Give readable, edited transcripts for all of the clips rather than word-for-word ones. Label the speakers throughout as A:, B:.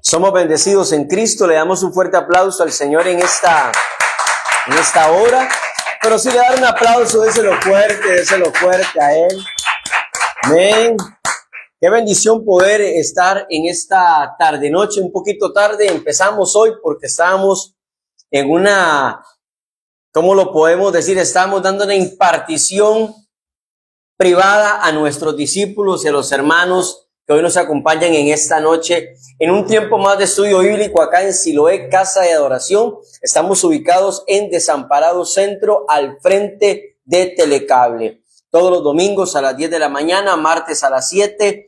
A: Somos bendecidos en Cristo. Le damos un fuerte aplauso al Señor en esta hora. Pero si le dan un aplauso, déselo fuerte a Él. Amén. Qué bendición poder estar en esta tarde-noche, un poquito tarde. Empezamos hoy porque estábamos en una, ¿cómo lo podemos decir? Estamos dando una impartición privada a nuestros discípulos y a los hermanos que hoy nos acompañan en esta noche, en un tiempo más de estudio bíblico acá en Siloé, Casa de Adoración. Estamos ubicados en Desamparado Centro, al frente de Telecable. Todos los domingos a las 10 de la mañana, martes a las 7,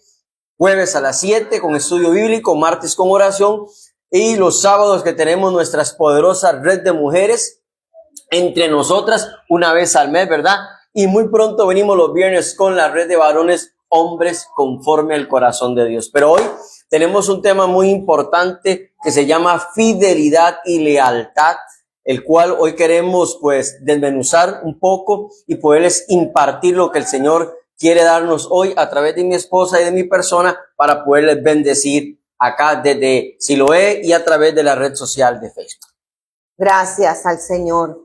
A: jueves a las 7 con estudio bíblico, martes con oración, y los sábados que tenemos nuestras poderosas red de mujeres entre nosotras una vez al mes, ¿verdad? Y muy pronto venimos los viernes con la red de varones, hombres conforme al corazón de Dios. Pero hoy tenemos un tema muy importante que se llama fidelidad y lealtad, el cual hoy queremos pues desmenuzar un poco y poderles impartir lo que el Señor quiere darnos hoy a través de mi esposa y de mi persona para poderles bendecir acá desde Siloé y a través de la red social de Facebook.
B: Gracias al Señor.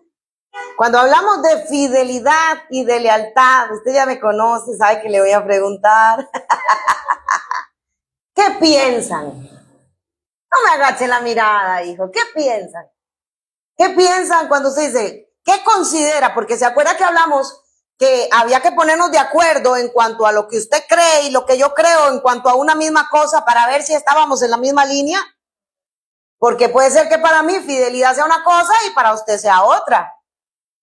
B: Cuando hablamos de fidelidad y de lealtad, usted ya me conoce, sabe que le voy a preguntar. ¿Qué piensan? No me agache la mirada, hijo. ¿Qué piensan? ¿Qué piensan cuando usted dice, qué considera? Porque se acuerda que hablamos que había que ponernos de acuerdo en cuanto a lo que usted cree y lo que yo creo en cuanto a una misma cosa para ver si estábamos en la misma línea. Porque puede ser que para mí fidelidad sea una cosa y para usted sea otra.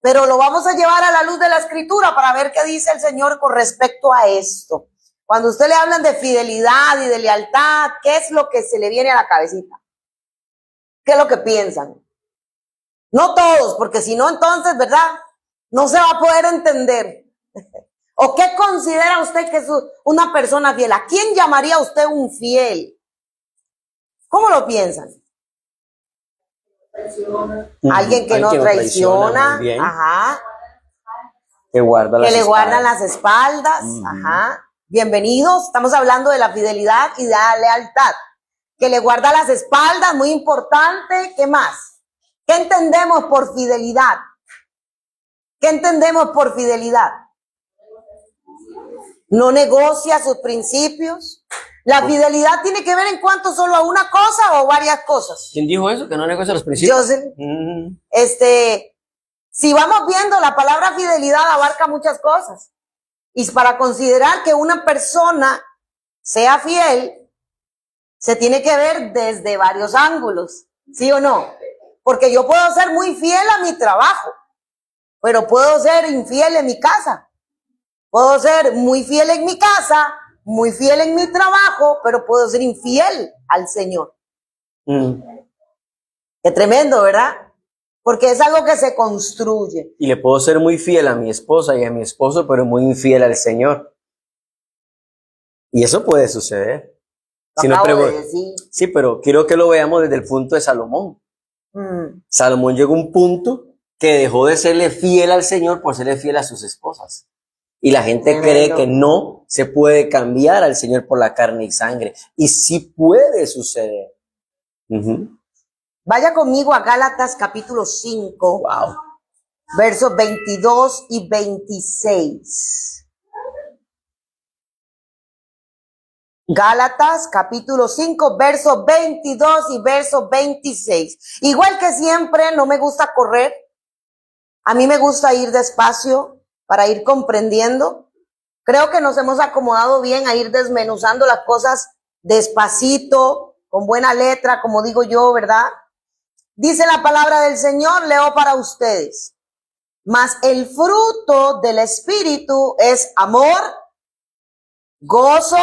B: Pero lo vamos a llevar a la luz de la Escritura para ver qué dice el Señor con respecto a esto. Cuando usted le hablan de fidelidad y de lealtad, ¿qué es lo que se le viene a la cabecita? ¿Qué es lo que piensan? No todos, porque si no, entonces, ¿verdad? No se va a poder entender. ¿O qué considera usted que es una persona fiel? ¿A quién llamaría usted un fiel? ¿Cómo lo piensan? Alguien que no traiciona,
A: muy bien.
B: Ajá.
A: Que guarda las
B: Que le
A: espaldas.
B: guardan las espaldas, ajá. Bienvenidos, estamos hablando de la fidelidad y de la lealtad. Que le guarda las espaldas, muy importante. ¿Qué más? ¿Qué entendemos por fidelidad? ¿Qué entendemos por fidelidad? No negocia sus principios. La fidelidad tiene que ver en cuanto solo a una cosa o varias cosas.
A: ¿Quién dijo eso? Que no negocia los principios.
B: Yo sé. Si vamos viendo, la palabra fidelidad abarca muchas cosas. Y para considerar que una persona sea fiel, se tiene que ver desde varios ángulos, ¿sí o no? Porque yo puedo ser muy fiel a mi trabajo, pero puedo ser infiel en mi casa. Puedo ser muy fiel en mi casa, muy fiel en mi trabajo, pero puedo ser infiel al Señor. Qué tremendo, ¿verdad? Porque es algo que se construye.
A: Y le puedo ser muy fiel a mi esposa y a mi esposo, pero muy infiel al Señor. Y eso puede suceder. Si no sí, pero quiero que lo veamos desde el punto de Salomón. Salomón llegó a un punto que dejó de serle fiel al Señor por serle fiel a sus esposas. Y la gente cree que no se puede cambiar al Señor por la carne y sangre. Y sí puede suceder.
B: Vaya conmigo a Gálatas capítulo 5,
A: Wow.
B: versos 22 y 26. Gálatas capítulo 5, versos 22 y versos 26. Igual que siempre, no me gusta correr. A mí me gusta ir despacio para ir comprendiendo. Creo que nos hemos acomodado bien a ir desmenuzando las cosas despacito, con buena letra, como digo yo, ¿verdad? Dice la palabra del Señor, leo para ustedes. Mas el fruto del Espíritu es amor, gozo,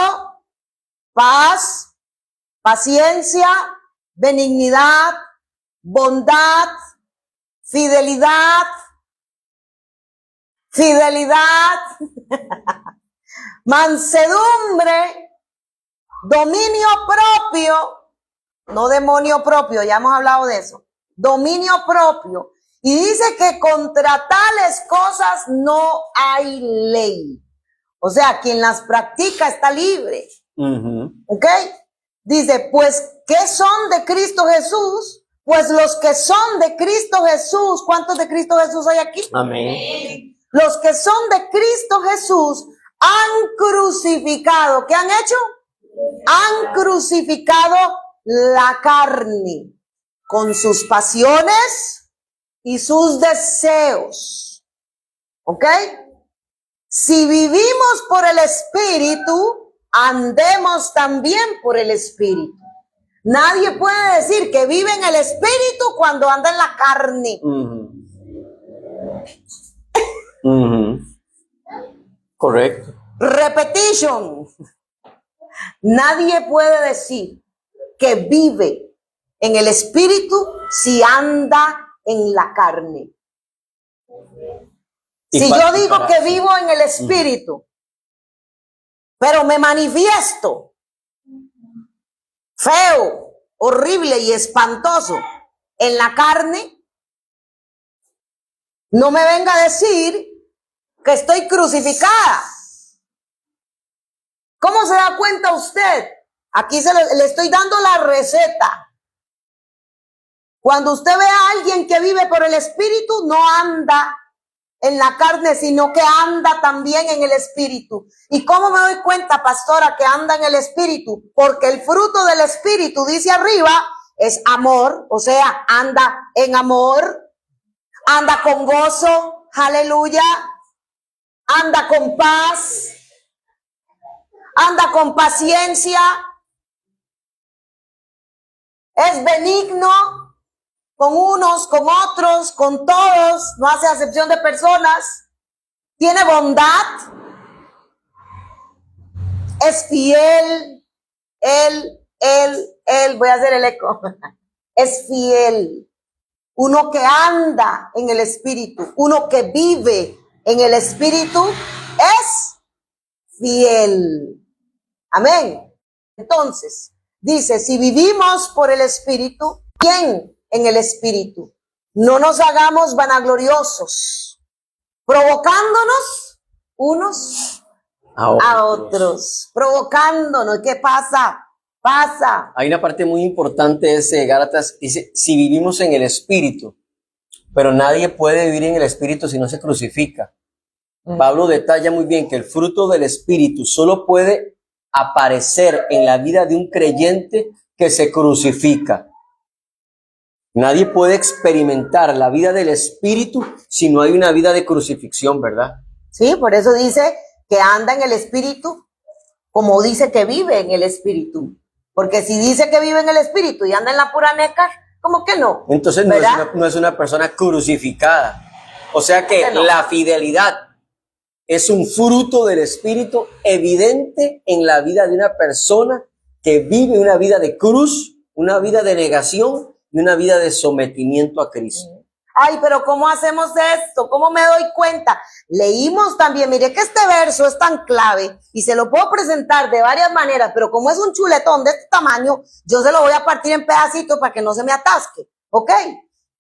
B: paz, paciencia, benignidad, bondad, fidelidad, mansedumbre, dominio propio, no demonio propio, ya hemos hablado de eso, dominio propio. Y dice que contra tales cosas no hay ley. O sea, quien las practica está libre. ¿Ok? Dice, pues, ¿qué son de Cristo Jesús? Pues los que son de Cristo Jesús. ¿Cuántos de Cristo Jesús hay aquí?
A: Amén.
B: Los que son de Cristo Jesús han crucificado. ¿Qué han hecho? Han crucificado la carne con sus pasiones y sus deseos. ¿Ok? Si vivimos por el Espíritu, andemos también por el Espíritu. Nadie puede decir que vive en el Espíritu cuando anda en la carne.
A: Correcto.
B: Repetition. Nadie puede decir que vive en el Espíritu si anda en la carne. Si yo digo que vivo en el Espíritu, pero me manifiesto feo, horrible y espantoso en la carne, no me venga a decir que estoy crucificada. ¿Cómo se da cuenta usted? Aquí le estoy dando la receta. Cuando usted ve a alguien que vive por el Espíritu, no anda en la carne, sino que anda también en el Espíritu. ¿Y cómo me doy cuenta, pastora, que anda en el Espíritu? Porque el fruto del Espíritu, dice arriba, es amor, o sea, anda en amor, anda con gozo, aleluya, anda con paz, anda con paciencia, es benigno con unos, con otros, con todos, no hace acepción de personas, tiene bondad, es fiel, él, voy a hacer el eco, es fiel. Uno que anda en el Espíritu, uno que vive en el Espíritu es fiel. Amén. Entonces, dice, si vivimos por el Espíritu, bien en el Espíritu, no nos hagamos vanagloriosos, provocándonos unos a otros, provocándonos. ¿Qué pasa?
A: Hay una parte muy importante de ese Gálatas, dice, si vivimos en el Espíritu, pero nadie puede vivir en el Espíritu si no se crucifica. Pablo detalla muy bien que el fruto del Espíritu solo puede aparecer en la vida de un creyente que se crucifica. Nadie puede experimentar la vida del Espíritu si no hay una vida de crucifixión, ¿verdad?
B: Sí, por eso dice que anda en el Espíritu, como dice que vive en el Espíritu. Porque si dice que vive en el Espíritu y anda en la pura neca, ¿cómo que no?
A: Entonces no es una persona crucificada. O sea que no. La fidelidad es un fruto del Espíritu evidente en la vida de una persona que vive una vida de cruz, una vida de negación y una vida de sometimiento a Cristo.
B: Ay, pero ¿cómo hacemos esto? ¿Cómo me doy cuenta? Leímos también, mire que este verso es tan clave y se lo puedo presentar de varias maneras, pero como es un chuletón de este tamaño, yo se lo voy a partir en pedacitos para que no se me atasque, ¿ok?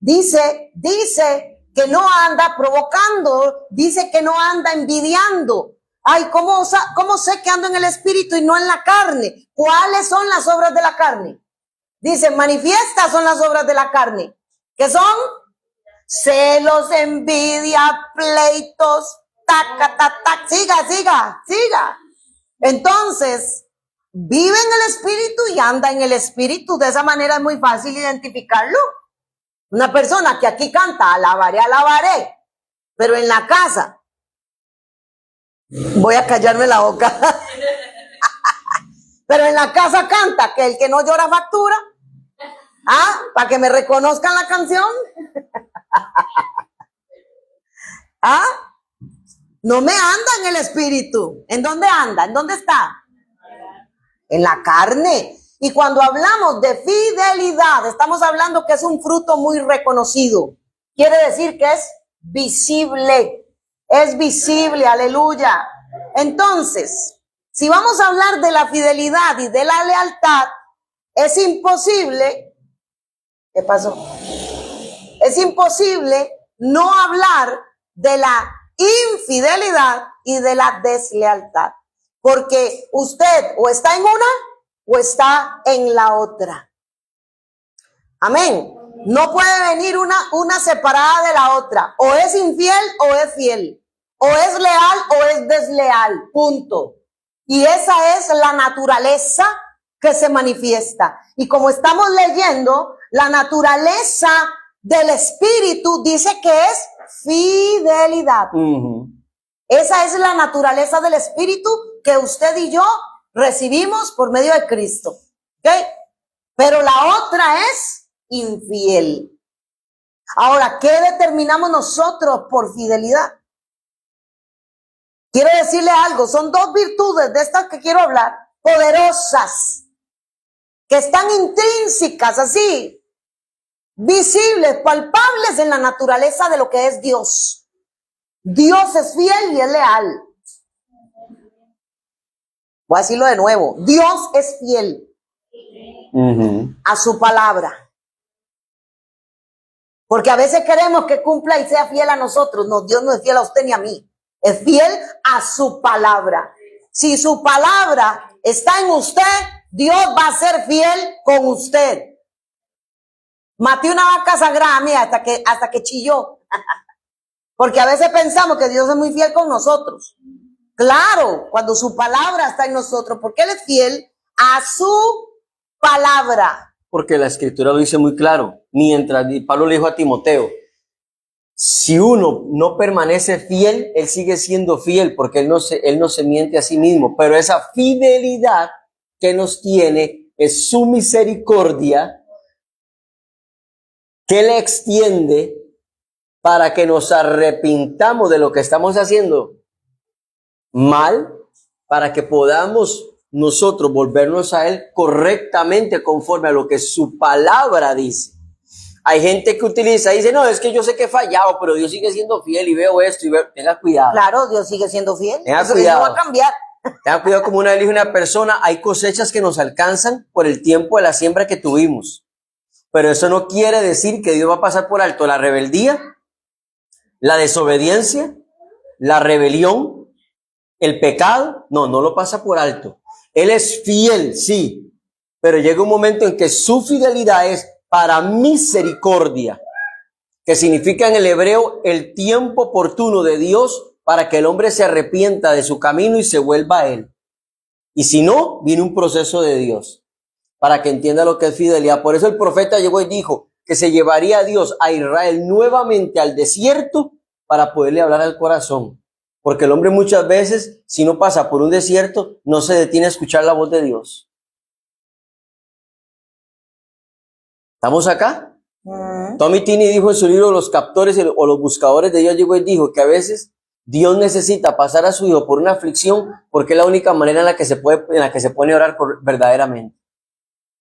B: Dice que no anda provocando, dice que no anda envidiando. Ay, ¿cómo sé que ando en el Espíritu y no en la carne? ¿Cuáles son las obras de la carne? Dice, manifiestas son las obras de la carne. ¿Qué son? Celos, envidia, pleitos, siga. Entonces, vive en el Espíritu y anda en el Espíritu. De esa manera es muy fácil identificarlo. Una persona que aquí canta, alabaré, pero en la casa, voy a callarme la boca, pero en la casa canta que el que no llora factura, para que me reconozcan la canción. No me anda en el Espíritu. ¿En dónde anda? ¿En dónde está? En la carne. Y cuando hablamos de fidelidad, estamos hablando que es un fruto muy reconocido. Quiere decir que es visible. Es visible, aleluya. Entonces, si vamos a hablar de la fidelidad y de la lealtad, es imposible. ¿Qué pasó? Es imposible no hablar de la infidelidad y de la deslealtad. Porque usted o está en una o está en la otra. Amén. No puede venir una separada de la otra. O es infiel o es fiel. O es leal o es desleal. Punto. Y esa es la naturaleza que se manifiesta. Y como estamos leyendo, la naturaleza del espíritu dice que es fidelidad. Esa es la naturaleza del espíritu que usted y yo recibimos por medio de Cristo. ¿Ok? Pero la otra es infiel. Ahora, ¿qué determinamos nosotros por fidelidad? Quiero decirle algo, son dos virtudes de estas que quiero hablar, poderosas, que están intrínsecas, así, visibles, palpables en la naturaleza de lo que es Dios. Dios es fiel y es leal. Voy a decirlo de nuevo, Dios es fiel a su palabra. Porque a veces queremos que cumpla y sea fiel a nosotros. No, Dios no es fiel a usted ni a mí. Es fiel a su palabra. Si su palabra está en usted, Dios va a ser fiel con usted. Maté una vaca sagrada, mira, hasta que chilló. Porque a veces pensamos que Dios es muy fiel con nosotros. Claro, cuando su palabra está en nosotros, porque Él es fiel a su palabra.
A: Porque la escritura lo dice muy claro. Mientras Pablo le dijo a Timoteo, si uno no permanece fiel, él sigue siendo fiel porque él no se miente a sí mismo. Pero esa fidelidad que nos tiene es su misericordia que le extiende para que nos arrepintamos de lo que estamos haciendo mal, para que podamos nosotros volvernos a Él correctamente conforme a lo que su palabra dice. Hay gente que dice, no, es que yo sé que he fallado, pero Dios sigue siendo fiel y veo esto y veo, tenga cuidado.
B: Claro, Dios sigue siendo fiel.
A: Tenga
B: Eso
A: cuidado.
B: no va a cambiar.
A: Tenga cuidado, como una vez dijo una persona, hay cosechas que nos alcanzan por el tiempo de la siembra que tuvimos. Pero eso no quiere decir que Dios va a pasar por alto la rebeldía, la desobediencia, la rebelión, el pecado. No lo pasa por alto. Él es fiel, sí, pero llega un momento en que su fidelidad es para misericordia, que significa en el hebreo el tiempo oportuno de Dios para que el hombre se arrepienta de su camino y se vuelva a Él. Y si no, viene un proceso de Dios para que entienda lo que es fidelidad. Por eso el profeta llegó y dijo que se llevaría a Dios a Israel nuevamente al desierto para poderle hablar al corazón. Porque el hombre muchas veces, si no pasa por un desierto, no se detiene a escuchar la voz de Dios. ¿Estamos acá? Tommy Tini dijo en su libro Los captores o los buscadores de Dios, llegó y dijo que a veces Dios necesita pasar a su hijo por una aflicción porque es la única manera en la que se pone a orar verdaderamente.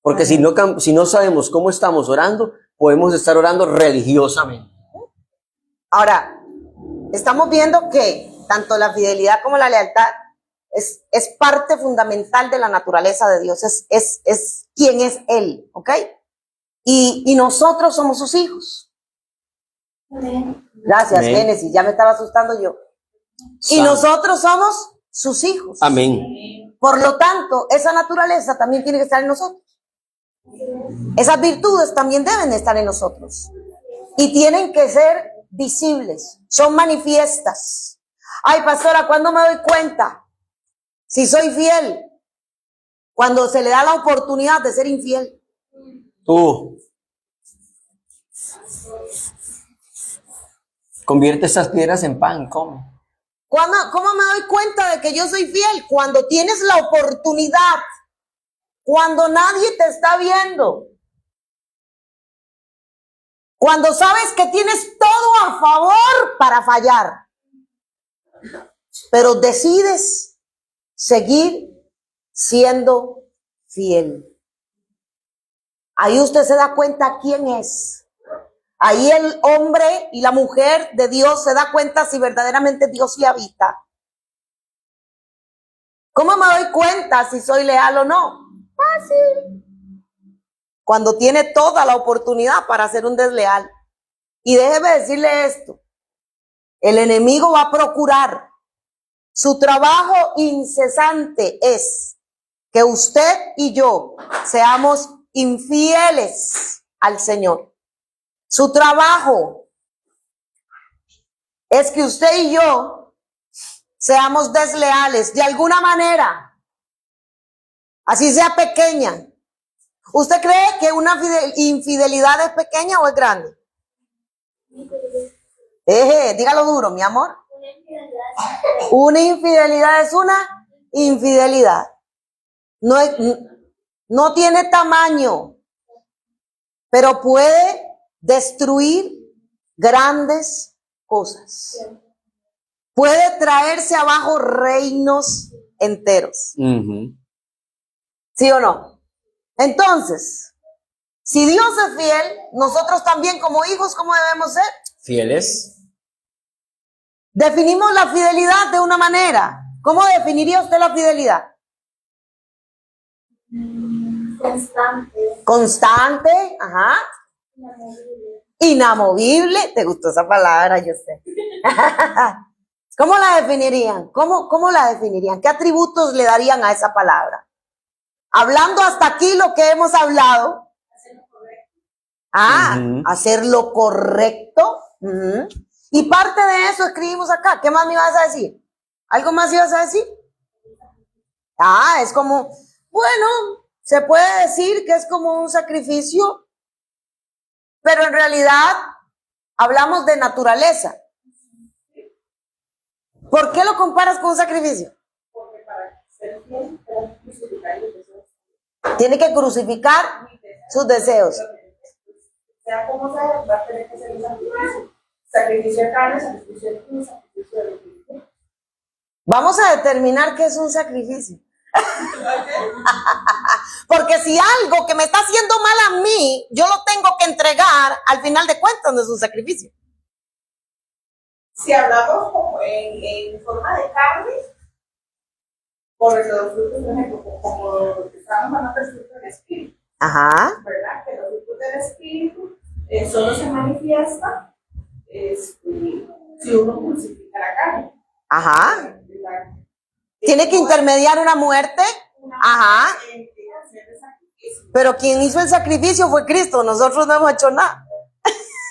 A: Porque si no sabemos cómo estamos orando, podemos estar orando religiosamente.
B: Ahora, estamos viendo que tanto la fidelidad como la lealtad es parte fundamental de la naturaleza de Dios, es quien es Él, ¿ok? Y nosotros somos sus hijos. Gracias,
A: Amén.
B: Génesis, ya me estaba asustando yo. Y nosotros somos sus hijos.
A: Amén.
B: Por lo tanto, esa naturaleza también tiene que estar en nosotros. Esas virtudes también deben estar en nosotros. Y tienen que ser visibles, son manifiestas. Ay, pastora, ¿cuándo me doy cuenta si soy fiel? Cuando se le da la oportunidad de ser infiel.
A: Convierte esas piedras en pan, come.
B: ¿Cómo me doy cuenta de que yo soy fiel? Cuando tienes la oportunidad, cuando nadie te está viendo, cuando sabes que tienes todo a favor para fallar, pero decides seguir siendo fiel. Ahí usted se da cuenta quién es. Ahí el hombre y la mujer de Dios se da cuenta si verdaderamente Dios le habita. ¿Cómo me doy cuenta si soy leal o no? Fácil. Cuando tiene toda la oportunidad para ser un desleal. Y déjeme decirle esto. El enemigo va a procurar. Su trabajo incesante es que usted y yo seamos infieles al Señor. Su trabajo es que usted y yo seamos desleales de alguna manera, así sea pequeña. ¿Usted cree que una infidelidad es pequeña o es grande? Dígalo duro, mi amor. Una infidelidad es una infidelidad. No tiene tamaño, pero puede destruir grandes cosas. Puede traerse abajo reinos enteros. ¿Sí o no? Entonces, si Dios es fiel, nosotros también como hijos, ¿cómo debemos ser?
A: Fieles.
B: Definimos la fidelidad de una manera. ¿Cómo definiría usted la fidelidad?
C: Constante.
B: Constante, ajá. Inamovible. ¿Te gustó esa palabra? Yo sé. ¿Cómo la definirían? ¿Cómo la definirían? ¿Qué atributos le darían a esa palabra? Hablando hasta aquí lo que hemos hablado. Hacer lo correcto. Y parte de eso escribimos acá. ¿Qué más me ibas a decir? ¿Algo más ibas a decir? Es como, bueno, se puede decir que es como un sacrificio, pero en realidad hablamos de naturaleza. ¿Por qué lo comparas con un sacrificio?
C: Porque para ser fiel, tenemos que crucificar los deseos.
B: Tiene que crucificar sus deseos.
C: Sea como sea, va a tener que ser un sacrificio. Sacrificio de carne, sacrificio de cruz, sacrificio de religión.
B: Vamos a determinar qué es un sacrificio. Porque si algo que me está haciendo mal a mí, yo lo tengo que entregar, al final de cuentas no es un sacrificio.
C: Si hablamos como en forma de carne, por los frutos, por ejemplo, como lo que estamos hablando del fruto del espíritu.
B: Ajá.
C: ¿Verdad? Que los frutos del espíritu solo se manifiestan si uno crucifica la carne.
B: Ajá. Tiene que intermediar una muerte. Ajá. Pero quien hizo el sacrificio fue Cristo. Nosotros no hemos hecho nada.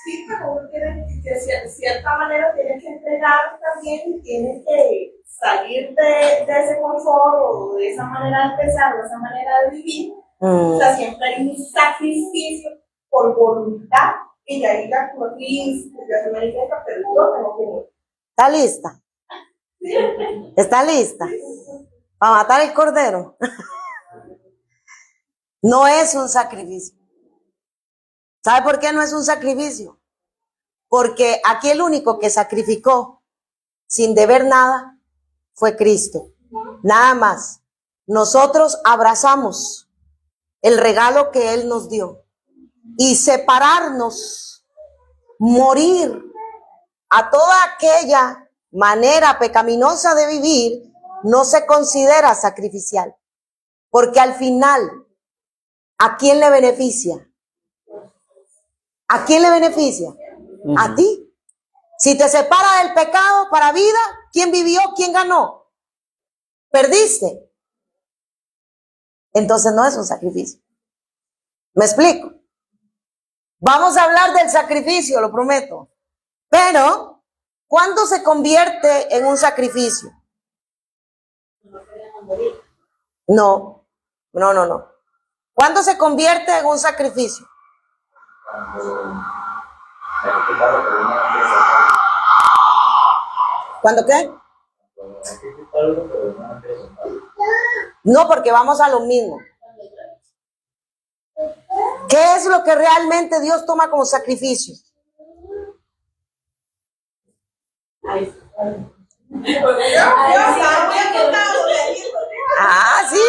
C: Sí, pero uno tiene que, de cierta manera, tiene que entregar también y tiene que salir de ese confort o de esa manera de pensar, de esa manera de vivir. O sea, siempre hay un sacrificio por voluntad y ya diga como Cristo, ya se manifiesta, pero yo tengo que ir.
B: ¿Está lista? ¿Está lista? Para matar el cordero. No es un sacrificio. ¿Sabe por qué no es un sacrificio? Porque aquí el único que sacrificó sin deber nada fue Cristo. Nada más. Nosotros abrazamos el regalo que Él nos dio. Y separarnos, morir a toda aquella manera pecaminosa de vivir, no se considera sacrificial. Porque al final, ¿a quién le beneficia? ¿A quién le beneficia? A ti. Si te separa del pecado para vida, ¿quién vivió? ¿Quién ganó? Perdiste. Entonces no es un sacrificio. ¿Me explico? Vamos a hablar del sacrificio, lo prometo. Pero, ¿cuándo se convierte en un sacrificio? No. ¿Cuándo se convierte en un sacrificio? ¿Cuándo qué? No, porque vamos a lo mismo. ¿Qué es lo que realmente Dios toma como sacrificio? Sí.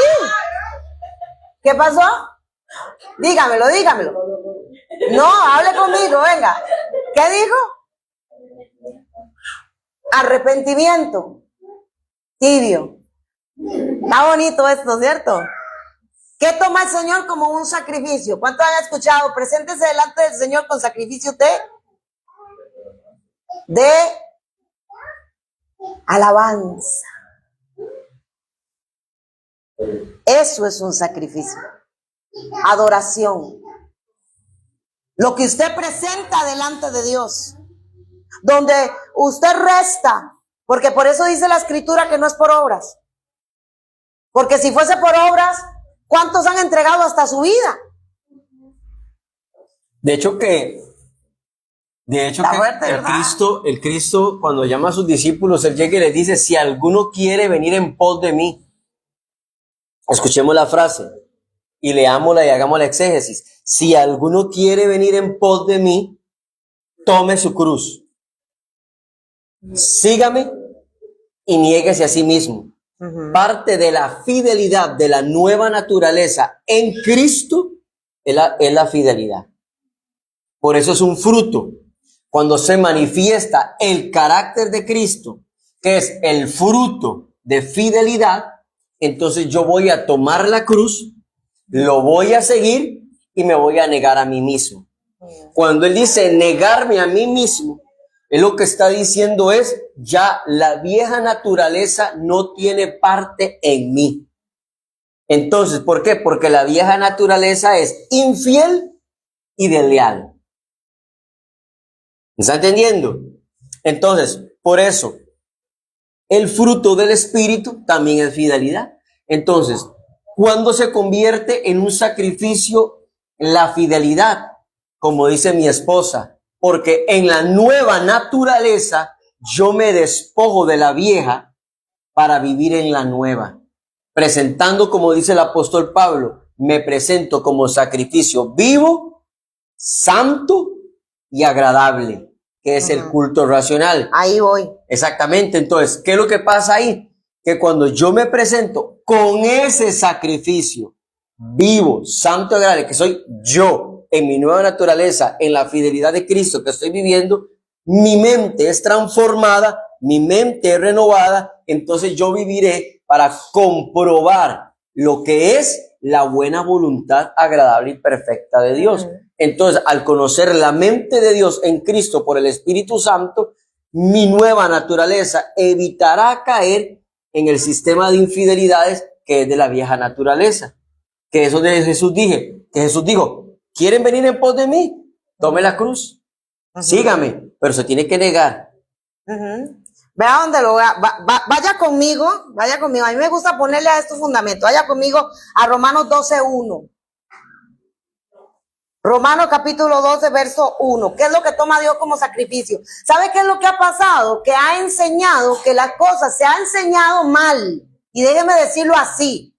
B: ¿Qué pasó? Dígamelo. No, hable conmigo, venga. ¿Qué dijo? Arrepentimiento. Tibio. Está bonito esto, ¿cierto? ¿Qué toma el Señor como un sacrificio? ¿Cuántos han escuchado? Preséntese delante del Señor con sacrificio de alabanza. Eso es un sacrificio. Adoración. Lo que usted presenta delante de Dios. Donde usted resta. Porque por eso dice la Escritura que no es por obras. Porque si fuese por obras, ¿cuántos han entregado hasta su vida?
A: De hecho que
B: fuerte,
A: el
B: ¿verdad?
A: Cristo, cuando llama a sus discípulos, él llega y les dice, si alguno quiere venir en pos de mí, escuchemos la frase y leámosla y hagamos la exégesis. Si alguno quiere venir en pos de mí, tome su cruz, sígame y niéguese a sí mismo. Parte de la fidelidad de la nueva naturaleza en Cristo es la fidelidad. Por eso es un fruto. Cuando se manifiesta el carácter de Cristo, que es el fruto de fidelidad, entonces yo voy a tomar la cruz, lo voy a seguir y me voy a negar a mí mismo. Cuando él dice negarme a mí mismo, él lo que está diciendo es, ya la vieja naturaleza no tiene parte en mí. Entonces, ¿por qué? Porque la vieja naturaleza es infiel y desleal. ¿Me está entendiendo? Entonces, por eso, el fruto del Espíritu también es fidelidad. Entonces, ¿cuándo se convierte en un sacrificio la fidelidad? Como dice mi esposa, porque en la nueva naturaleza yo me despojo de la vieja para vivir en la nueva. Presentando, como dice el apóstol Pablo, me presento como sacrificio vivo, santo y agradable, que es el culto racional.
B: Ahí voy.
A: Exactamente. Entonces, ¿qué es lo que pasa ahí? Que cuando yo me presento con ese sacrificio vivo, santo y agradable, que soy yo en mi nueva naturaleza, en la fidelidad de Cristo que estoy viviendo, mi mente es transformada, mi mente es renovada, entonces yo viviré para comprobar lo que es la buena voluntad agradable y perfecta de Dios. Entonces, al conocer la mente de Dios en Cristo por el Espíritu Santo, mi nueva naturaleza evitará caer en el sistema de infidelidades que es de la vieja naturaleza. Que eso de Jesús que Jesús dijo, ¿quieren venir en pos de mí? Tome la cruz, sígame, pero se tiene que negar.
B: Vea dónde lo vea. Vaya conmigo. A mí me gusta ponerle a estos fundamentos. Vaya conmigo a Romanos 12:1. Romanos capítulo 12, verso 1. ¿Qué es lo que toma Dios como sacrificio? ¿Sabe qué es lo que ha pasado? Que ha enseñado que las cosas se han enseñado mal. Y déjeme decirlo así.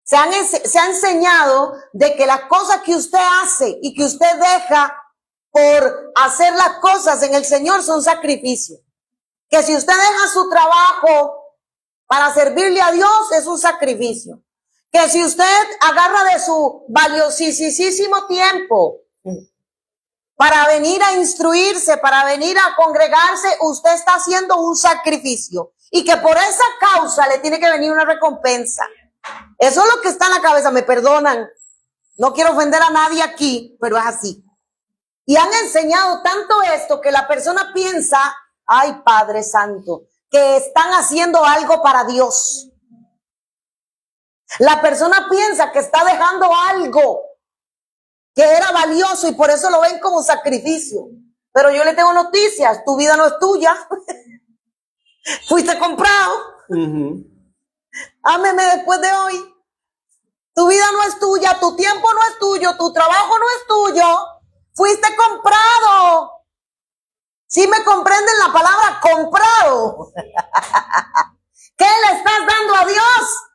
B: Se ha enseñado de que las cosas que usted hace y que usted deja por hacer las cosas en el Señor son sacrificios. Que si usted deja su trabajo para servirle a Dios es un sacrificio. Que si usted agarra de su valiosísimo tiempo para venir a instruirse, para venir a congregarse, usted está haciendo un sacrificio. Y que por esa causa le tiene que venir una recompensa. Eso es lo que está en la cabeza, me perdonan. No quiero ofender a nadie aquí, pero es así. Y han enseñado tanto esto que la persona piensa, ay Padre Santo, que están haciendo algo para Dios. La persona piensa que está dejando algo que era valioso y por eso lo ven como sacrificio. Pero yo le tengo noticias, tu vida no es tuya. Fuiste comprado. Ámeme después de hoy. Tu vida no es tuya, tu tiempo no es tuyo, tu trabajo no es tuyo. Fuiste comprado. ¿Sí me comprenden la palabra comprado? ¿Qué le estás dando a Dios?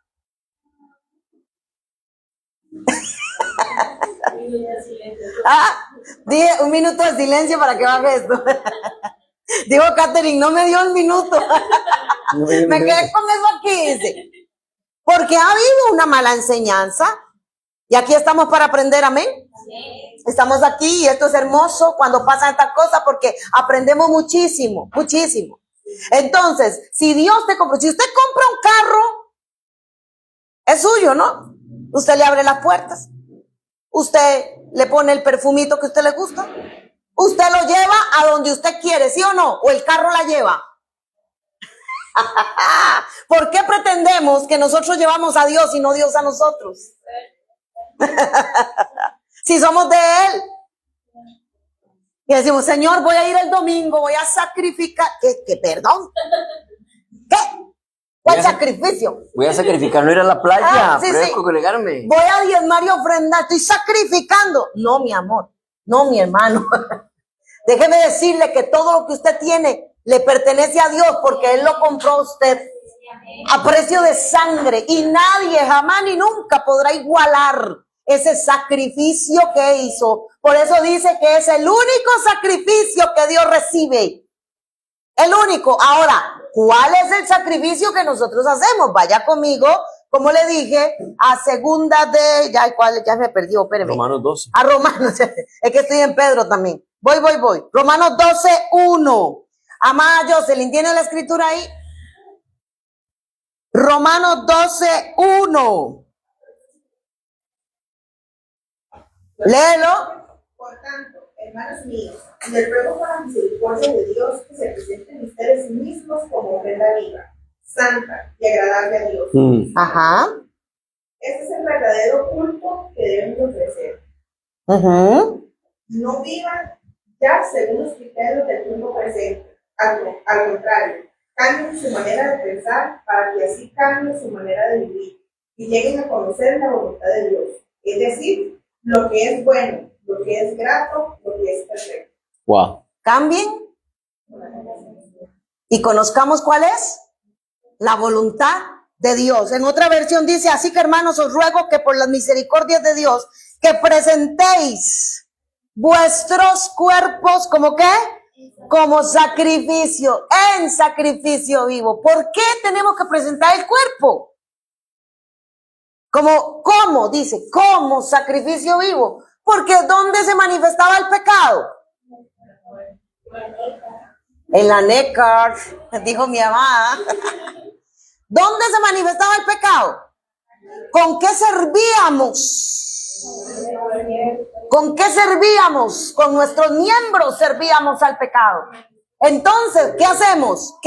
B: Dije un minuto de silencio para que baje esto. Dijo Catherine, no me dio el minuto. Me quedé con eso aquí, dice. Porque ha habido una mala enseñanza. Y aquí estamos para aprender, amén. Estamos aquí y esto es hermoso cuando pasan estas cosas porque aprendemos muchísimo, muchísimo. Entonces, si Dios te compra, si usted compra un carro, es suyo, ¿no? Usted le abre las puertas. Usted le pone el perfumito que a usted le gusta. Usted lo lleva a donde usted quiere, ¿sí o no? O el carro la lleva. ¿Por qué pretendemos que nosotros llevamos a Dios y no Dios a nosotros? Si somos de Él. Y decimos, Señor, voy a ir el domingo, voy a sacrificar. ¿Qué perdón? ¿Qué? ¿Cuál sacrificio?
A: Voy a sacrificar no ir a la playa,
B: Sí,
A: voy a
B: sí.
A: congregarme.
B: Voy a diezmar y ofrendar, estoy sacrificando. No, mi amor, no, mi hermano. Déjeme decirle que todo lo que usted tiene le pertenece a Dios porque Él lo compró a usted a precio de sangre y nadie jamás ni nunca podrá igualar ese sacrificio que hizo. Por eso dice que es el único sacrificio que Dios recibe. El único. Ahora, ¿cuál es el sacrificio que nosotros hacemos? Vaya conmigo, como le dije, a segunda de... Ya me perdió, espéreme.
A: Romanos 12.
B: A Romanos, es que estoy en Pedro también. Voy. Romanos 12:1. Amada Jocelyn, ¿tiene la escritura ahí? Romanos 12:1. Léelo.
C: Por tanto, hermanos míos, les ruego por la misericordia de Dios que se presenten ustedes mismos como ofrenda viva, santa y agradable a Dios.
B: Ajá.
C: Este es el verdadero culto que deben de ofrecer. No vivan ya según los criterios del tiempo presente. Al contrario, cambien su manera de pensar para que así cambie su manera de vivir y lleguen a conocer la voluntad de Dios. Es decir, lo que es bueno, lo que es grato, lo que es perfecto.
A: Wow.
B: Cambien y conozcamos cuál es la voluntad de Dios. En otra versión dice, así que hermanos, os ruego que por las misericordias de Dios, que presentéis vuestros cuerpos, ¿como qué? Como sacrificio, en sacrificio vivo. ¿Por qué tenemos que presentar el cuerpo? ¿Cómo? Dice, como sacrificio vivo. Porque ¿dónde se manifestaba el pecado? En la nécar, dijo mi amada. ¿Dónde se manifestaba el pecado? ¿Con qué servíamos? ¿Con qué servíamos? Con nuestros miembros servíamos al pecado. Entonces, ¿qué hacemos?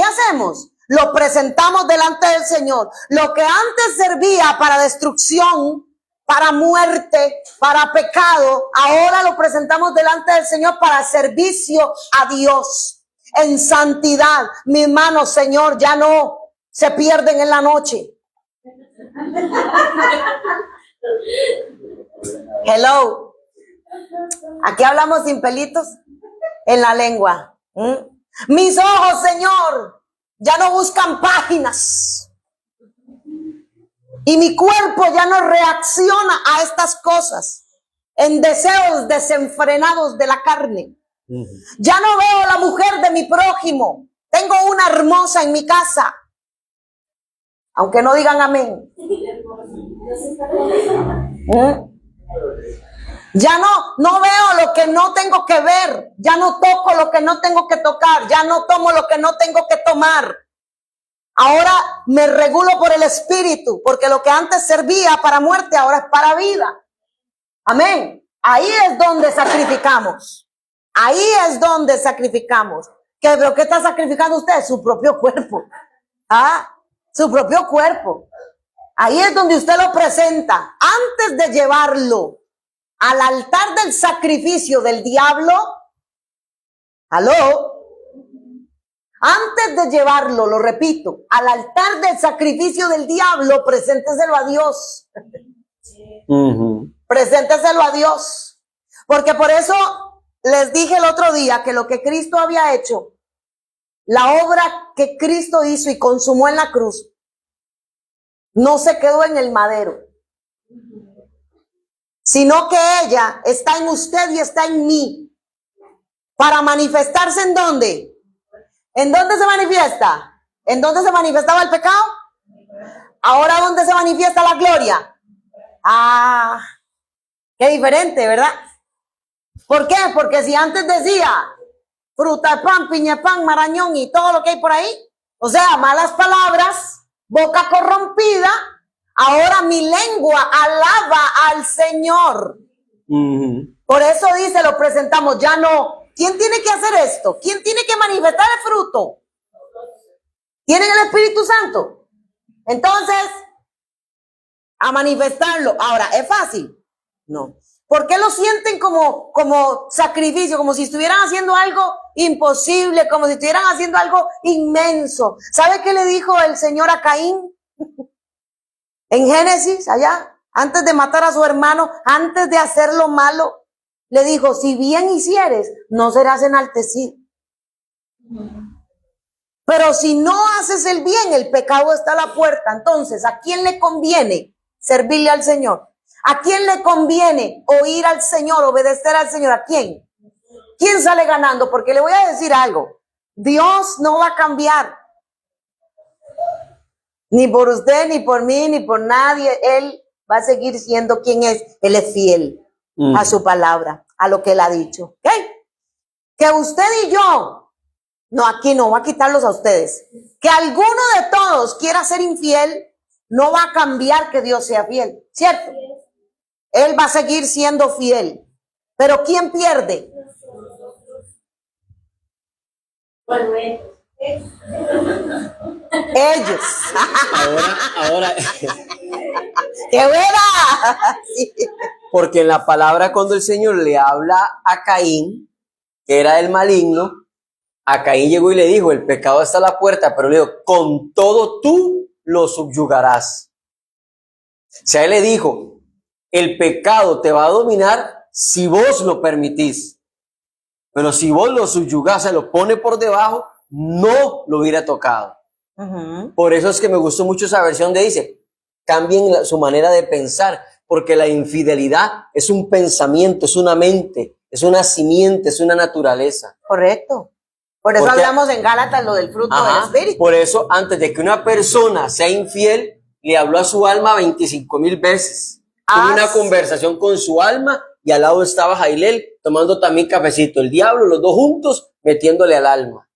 B: Lo presentamos delante del Señor. Lo que antes servía para destrucción, para muerte, para pecado, ahora lo presentamos delante del Señor para servicio a Dios. En santidad, mis manos, Señor, ya no se pierden en la noche. Hello. Aquí hablamos sin pelitos en la lengua. Mis ojos, Señor, ya no buscan páginas. Y mi cuerpo ya no reacciona a estas cosas en deseos desenfrenados de la carne. Ya no veo la mujer de mi prójimo. Tengo una hermosa en mi casa. Aunque no digan amén. Ya no veo lo que no tengo que ver. Ya no toco lo que no tengo que tocar. Ya no tomo lo que no tengo que tomar. Ahora me regulo por el Espíritu, porque lo que antes servía para muerte ahora es para vida. Amén. Ahí es donde sacrificamos. Ahí es donde sacrificamos. ¿Pero qué está sacrificando usted? Su propio cuerpo. Su propio cuerpo. Ahí es donde usted lo presenta. Antes de llevarlo al altar del sacrificio del diablo. ¿Aló? Antes de llevarlo, lo repito, al altar del sacrificio del diablo, presénteselo a Dios. Presénteselo a Dios. Porque por eso les dije el otro día que lo que Cristo había hecho, la obra que Cristo hizo y consumó en la cruz, no se quedó en el madero, sino que ella está en usted y está en mí. Para manifestarse ¿en dónde? ¿En dónde se manifiesta? ¿En dónde se manifestaba el pecado? Ahora, ¿dónde se manifiesta la gloria? Qué diferente, ¿verdad? ¿Por qué? Porque si antes decía fruta, pan, piña, pan, marañón y todo lo que hay por ahí, o sea, malas palabras, boca corrompida, ahora mi lengua alaba al Señor. Por eso dice, lo presentamos, ya no. ¿Quién tiene que hacer esto? ¿Quién tiene que manifestar el fruto? ¿Tienen el Espíritu Santo? Entonces, a manifestarlo. Ahora, ¿es fácil? No. ¿Por qué lo sienten como sacrificio, como si estuvieran haciendo algo imposible, como si estuvieran haciendo algo inmenso? ¿Sabe qué le dijo el Señor a Caín? En Génesis, allá, antes de matar a su hermano, antes de hacer lo malo, le dijo, si bien hicieres, no serás enaltecido. Pero si no haces el bien, el pecado está a la puerta. Entonces, ¿a quién le conviene servirle al Señor? ¿A quién le conviene oír al Señor, obedecer al Señor? ¿A quién? ¿Quién sale ganando? Porque le voy a decir algo. Dios no va a cambiar. Ni por usted, ni por mí, ni por nadie. Él va a seguir siendo quien es. Él es fiel a su palabra, a lo que él ha dicho. ¿Ok? Que usted y yo, no, aquí no, va a quitarlos a ustedes. Que alguno de todos quiera ser infiel, no va a cambiar que Dios sea fiel. ¿Cierto? Él va a seguir siendo fiel. Pero ¿quién pierde?
C: Bueno,
B: Ellos.
A: Ahora,
B: ¡Qué buena! Sí.
A: porque en la palabra cuando el Señor le habla a Caín, que era el maligno, a Caín llegó y le dijo, el pecado está a la puerta, pero le dijo, con todo tú lo subyugarás. O sea, él le dijo, el pecado te va a dominar si vos lo permitís. Pero si vos lo subyugás, se lo pone por debajo, no lo hubiera tocado. Por eso es que me gustó mucho esa versión de dice, cambien su manera de pensar, porque la infidelidad es un pensamiento, es una mente, es una simiente, es una naturaleza.
B: Correcto. Por eso
A: Porque,
B: hablamos en Gálatas lo del fruto del Espíritu.
A: Por eso, antes de que una persona sea infiel, le habló a su alma 25,000 veces. Tuvo una conversación con su alma y al lado estaba Jailel tomando también cafecito. El diablo, los dos juntos, metiéndole al alma.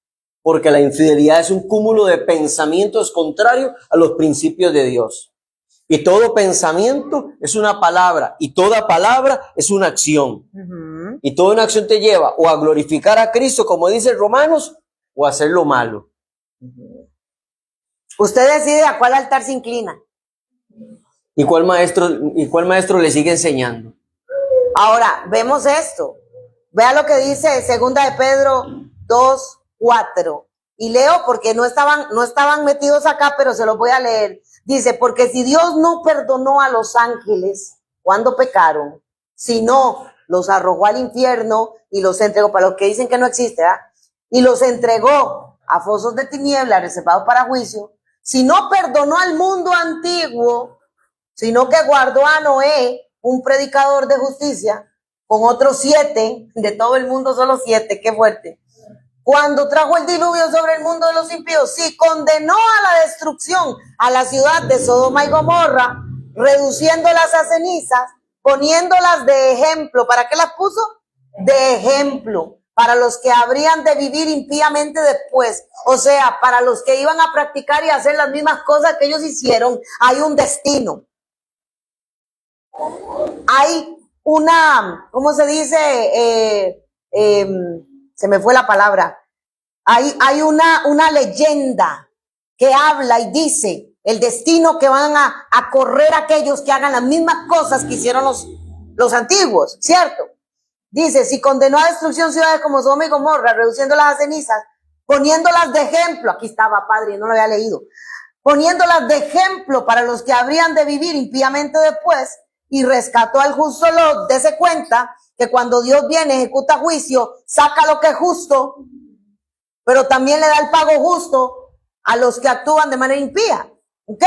A: Porque la infidelidad es un cúmulo de pensamientos contrarios a los principios de Dios. Y todo pensamiento es una palabra y toda palabra es una acción. Y toda una acción te lleva o a glorificar a Cristo, como dice Romanos, o a hacer lo malo.
B: Usted decide a cuál altar se inclina.
A: ¿Y cuál maestro le sigue enseñando?
B: Ahora, vemos esto. Vea lo que dice segunda de Pedro 2:4. Y leo porque no estaban metidos acá, pero se los voy a leer. Dice, porque si Dios no perdonó a los ángeles cuando pecaron, sino los arrojó al infierno y los entregó, para los que dicen que no existe, ¿eh? Y los entregó a fosos de tinieblas reservados para juicio, si no perdonó al mundo antiguo, sino que guardó a Noé, un predicador de justicia, con otros 7, de todo el mundo solo 7, qué fuerte. Cuando trajo el diluvio sobre el mundo de los impíos, sí condenó a la destrucción a la ciudad de Sodoma y Gomorra, reduciéndolas a cenizas, poniéndolas de ejemplo. ¿Para qué las puso? De ejemplo, para los que habrían de vivir impíamente después. O sea, para los que iban a practicar y hacer las mismas cosas que ellos hicieron, hay un destino. Hay una, ¿cómo se dice? Se me fue la palabra. Hay una leyenda que habla y dice el destino que van a correr aquellos que hagan las mismas cosas que hicieron los antiguos, ¿cierto? Dice, si condenó a destrucción ciudades como Sodoma y Gomorra, reduciéndolas a cenizas, poniéndolas de ejemplo, aquí estaba, padre, no lo había leído, poniéndolas de ejemplo para los que habrían de vivir impíamente después, y rescató al justo Lot, dése cuenta que cuando Dios viene, ejecuta juicio, saca lo que es justo, pero también le da el pago justo a los que actúan de manera impía. ¿Ok?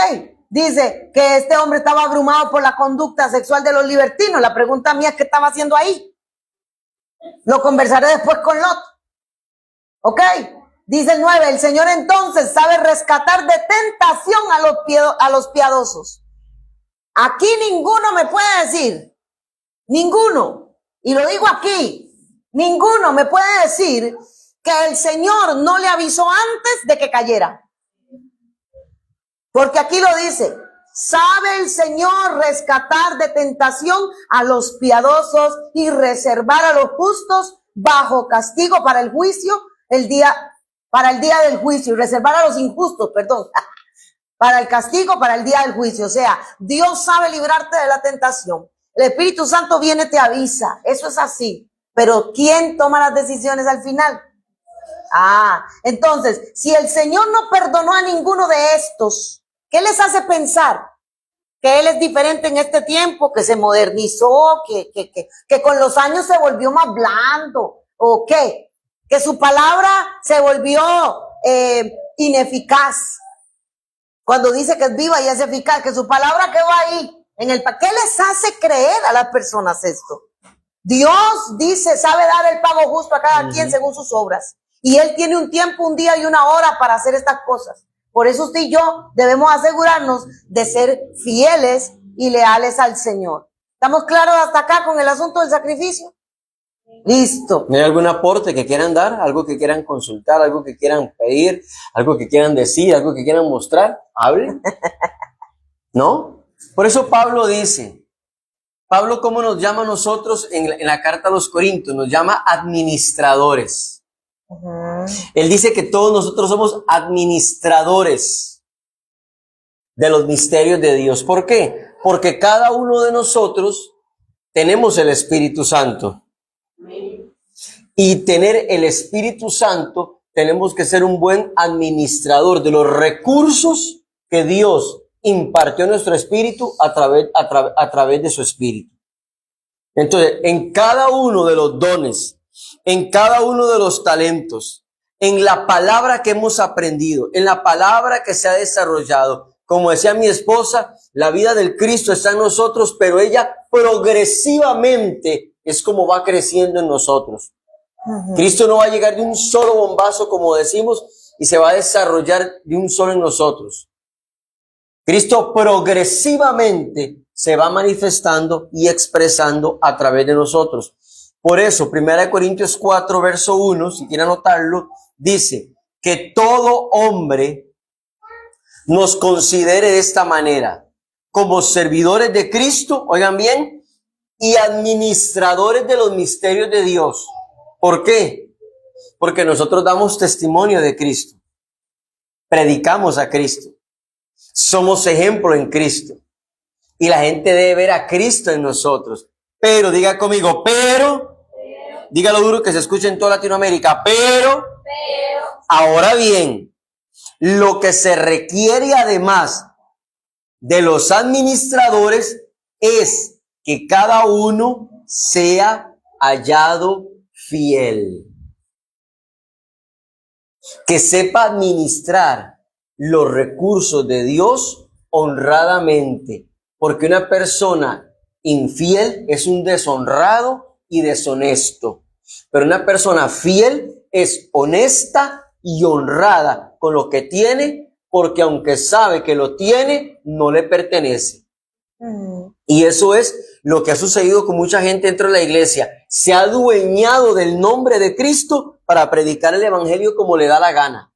B: Dice que este hombre estaba abrumado por la conducta sexual de los libertinos. La pregunta mía es, ¿qué estaba haciendo ahí? Lo conversaré después con Lot. ¿Ok? Dice el 9, el Señor entonces sabe rescatar de tentación a los piadosos. Aquí ninguno me puede decir, ninguno, y lo digo aquí, ninguno me puede decir que el Señor no le avisó antes de que cayera. Porque aquí lo dice, sabe el Señor rescatar de tentación a los piadosos y reservar a los justos bajo castigo para el juicio, el día para el día del juicio y reservar a los injustos, perdón, para el castigo, para el día del juicio. O sea, Dios sabe librarte de la tentación. El Espíritu Santo viene, te avisa. Eso es así. Pero ¿quién toma las decisiones al final? Entonces, si el Señor no perdonó a ninguno de estos, ¿qué les hace pensar? Que Él es diferente en este tiempo, que se modernizó, que con los años se volvió más blando, ¿o qué? Que su palabra se volvió ineficaz. Cuando dice que es viva y es eficaz, que su palabra quedó ahí. ¿Qué les hace creer a las personas esto? Dios dice, sabe dar el pago justo a cada quien según sus obras. Y Él tiene un tiempo, un día y una hora para hacer estas cosas. Por eso usted y yo debemos asegurarnos de ser fieles y leales al Señor. ¿Estamos claros hasta acá con el asunto del sacrificio? Listo.
A: ¿No hay algún aporte que quieran dar? ¿Algo que quieran consultar? ¿Algo que quieran pedir? ¿Algo que quieran decir? ¿Algo que quieran mostrar? ¿Hablen? ¿No? Por eso Pablo dice, Pablo, ¿cómo nos llama a nosotros en la carta a los Corintios? Nos llama administradores. Él dice que todos nosotros somos administradores de los misterios de Dios. ¿Por qué? Porque cada uno de nosotros tenemos el Espíritu Santo. Y tener el Espíritu Santo, tenemos que ser un buen administrador de los recursos que Dios impartió a nuestro espíritu a través de su Espíritu. Entonces, en cada uno de los dones, en cada uno de los talentos, en la palabra que hemos aprendido, en la palabra que se ha desarrollado, como decía mi esposa, la vida del Cristo está en nosotros, pero ella progresivamente es como va creciendo en nosotros. Cristo no va a llegar de un solo bombazo, como decimos, y se va a desarrollar de un solo en nosotros. Cristo progresivamente se va manifestando y expresando a través de nosotros. Por eso, 1 Corintios 4, verso 1, si quieren anotarlo, dice que todo hombre nos considere de esta manera, como servidores de Cristo, oigan bien, y administradores de los misterios de Dios. ¿Por qué? Porque nosotros damos testimonio de Cristo, predicamos a Cristo, somos ejemplo en Cristo, y la gente debe ver a Cristo en nosotros. Pero, diga conmigo, dígalo duro que se escuche en toda Latinoamérica, pero, ahora bien, lo que se requiere además de los administradores es que cada uno sea hallado fiel, que sepa administrar los recursos de Dios honradamente, porque una persona infiel es un deshonrado y deshonesto, pero una persona fiel es honesta y honrada con lo que tiene, porque aunque sabe que lo tiene, no le pertenece. Y eso es lo que ha sucedido con mucha gente dentro de la iglesia. Se ha adueñado del nombre de Cristo para predicar el evangelio como le da la gana.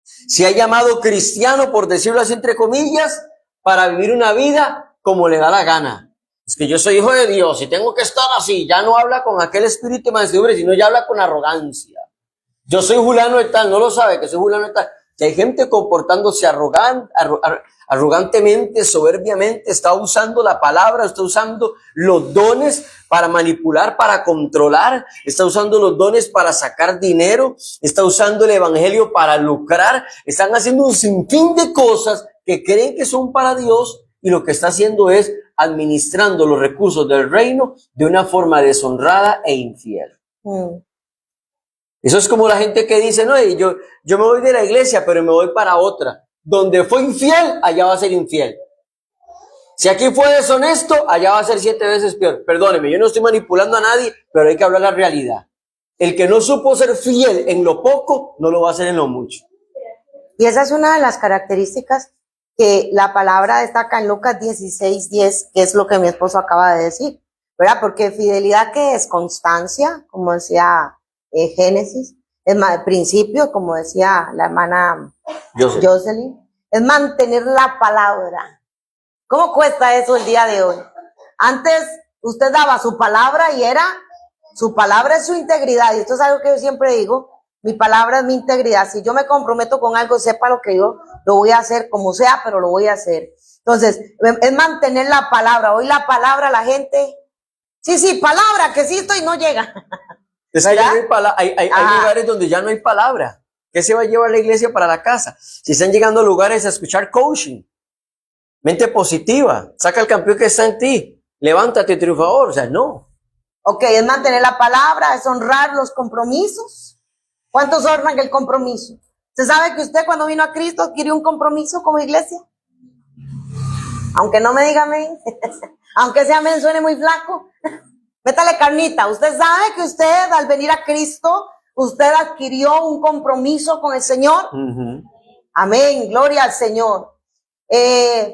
A: Se ha llamado cristiano, por decirlo así entre comillas, para vivir una vida como le da la gana. Es que yo soy hijo de Dios y tengo que estar así. Ya no habla con aquel espíritu de mansedumbre, sino ya habla con arrogancia. Yo soy fulano de tal, no lo sabe que soy fulano de tal. Que hay gente comportándose arrogantemente, soberbiamente, está usando la palabra, está usando los dones para manipular, para controlar, está usando los dones para sacar dinero, está usando el evangelio para lucrar, están haciendo un sinfín de cosas que creen que son para Dios y lo que está haciendo es administrando los recursos del reino de una forma deshonrada e infiel. Eso es como la gente que dice, no, yo me voy de la iglesia, pero me voy para otra. Donde fue infiel, allá va a ser infiel. Si aquí fue deshonesto, allá va a ser 7 veces peor. Perdóneme, yo no estoy manipulando a nadie, pero hay que hablar la realidad. El que no supo ser fiel en lo poco, no lo va a hacer en lo mucho.
B: Y esa es una de las características que la palabra destaca en Lucas 16:10, que es lo que mi esposo acaba de decir, ¿verdad? Porque fidelidad, ¿qué es? Constancia, como decía Génesis, es principio, como decía la hermana Jocelyn, es mantener la palabra. ¿Cómo cuesta eso el día de hoy? Antes usted daba su palabra y su palabra es su integridad, y esto es algo que yo siempre digo, Mi palabra es mi integridad. Si yo me comprometo con algo, sepa lo que yo lo voy a hacer como sea, pero lo voy a hacer. Entonces, es mantener la palabra. Hoy la palabra, la gente, sí, palabra, que sí estoy, no llega.
A: Es que ya
B: ¿Verdad?
A: no hay lugares donde ya no hay palabra. ¿Qué se va a llevar la iglesia para la casa? Si están llegando a lugares a escuchar coaching, mente positiva, saca al campeón que está en ti, levántate, triunfador. O sea, no.
B: Ok, es mantener la palabra, es honrar los compromisos. ¿Cuántos honran el compromiso? ¿Usted sabe que usted cuando vino a Cristo adquirió un compromiso como iglesia? Aunque no me diga amén, aunque ese amén suene muy flaco, métale carnita. Usted sabe que usted al venir a Cristo, usted adquirió un compromiso con el Señor. Amén, gloria al Señor.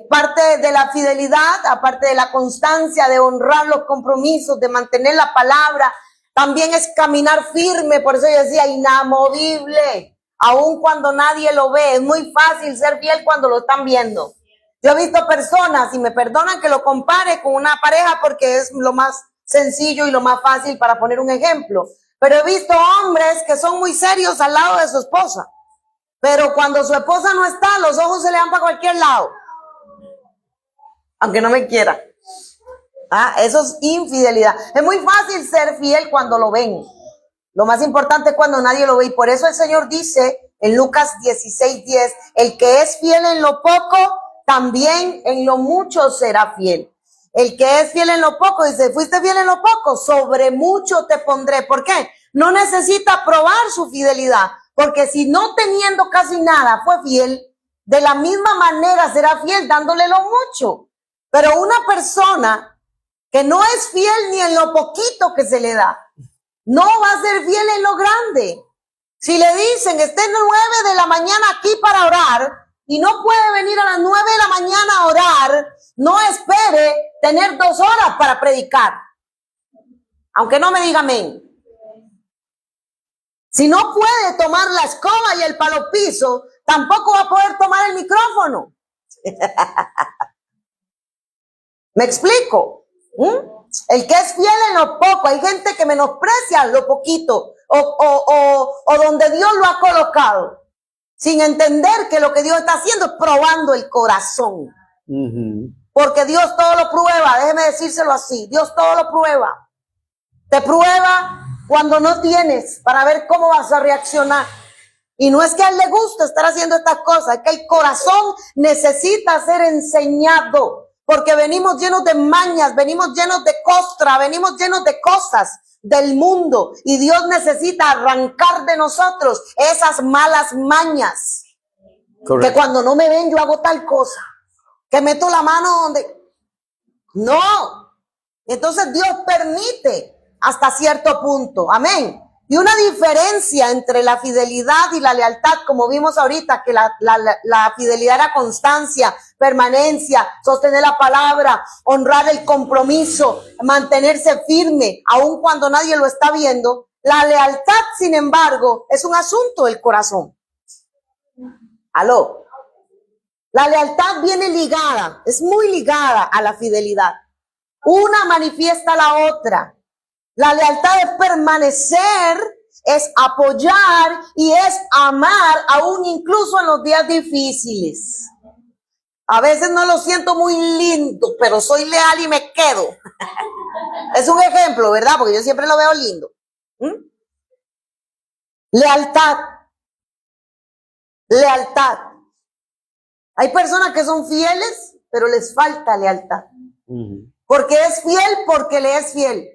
B: Parte de la fidelidad, aparte de la constancia, de honrar los compromisos, de mantener la palabra, también es caminar firme. Por eso yo decía inamovible, aun cuando nadie lo ve. Es muy fácil ser fiel cuando lo están viendo. Yo he visto personas, y me perdonan que lo compare con una pareja porque es lo más sencillo y lo más fácil para poner un ejemplo, pero he visto hombres que son muy serios al lado de su esposa, pero cuando su esposa no está, los ojos se le van para cualquier lado, aunque no me quiera. Eso es infidelidad. Es muy fácil ser fiel cuando lo ven. Lo más importante es cuando nadie lo ve, y por eso el Señor dice en Lucas 16:10, el que es fiel en lo poco, también en lo mucho será fiel. El que es fiel en lo poco, dice, fuiste fiel en lo poco, sobre mucho te pondré. ¿Por qué? No necesita probar su fidelidad, porque si no teniendo casi nada fue fiel, de la misma manera será fiel dándole lo mucho. Pero una persona que no es fiel ni en lo poquito que se le da, no va a ser fiel en lo grande. Si le dicen, esté 9 de la mañana aquí para orar, y no puede venir a las 9 de la mañana a orar, no espere tener 2 horas para predicar. Aunque no me diga amén. Si no puede tomar la escoba y el palo piso, tampoco va a poder tomar el micrófono. ¿Me explico? El que es fiel en lo poco, hay gente que menosprecia lo poquito o donde Dios lo ha colocado, sin entender que lo que Dios está haciendo es probando el corazón. Porque Dios todo lo prueba, déjeme decírselo así, Dios todo lo prueba. Te prueba cuando no tienes para ver cómo vas a reaccionar. Y no es que a él le guste estar haciendo estas cosas, es que el corazón necesita ser enseñado. Porque venimos llenos de mañas, venimos llenos de costra, venimos llenos de cosas del mundo. Y Dios necesita arrancar de nosotros esas malas mañas. Correcto. Que cuando no me ven yo hago tal cosa. Que meto la mano donde... No. Entonces Dios permite hasta cierto punto. Amén. Y una diferencia entre la fidelidad y la lealtad, como vimos ahorita, que la fidelidad era constancia, permanencia, sostener la palabra, honrar el compromiso, mantenerse firme, aun cuando nadie lo está viendo. La lealtad, sin embargo, es un asunto del corazón. ¿Aló? La lealtad viene ligada, es muy ligada a la fidelidad. Una manifiesta a la otra. La lealtad es permanecer, es apoyar y es amar aún incluso en los días difíciles. A veces no lo siento muy lindo, pero soy leal y me quedo. Es un ejemplo, ¿verdad? Porque yo siempre lo veo lindo. Lealtad. Lealtad. Hay personas que son fieles, pero les falta lealtad. Porque es fiel porque le es fiel.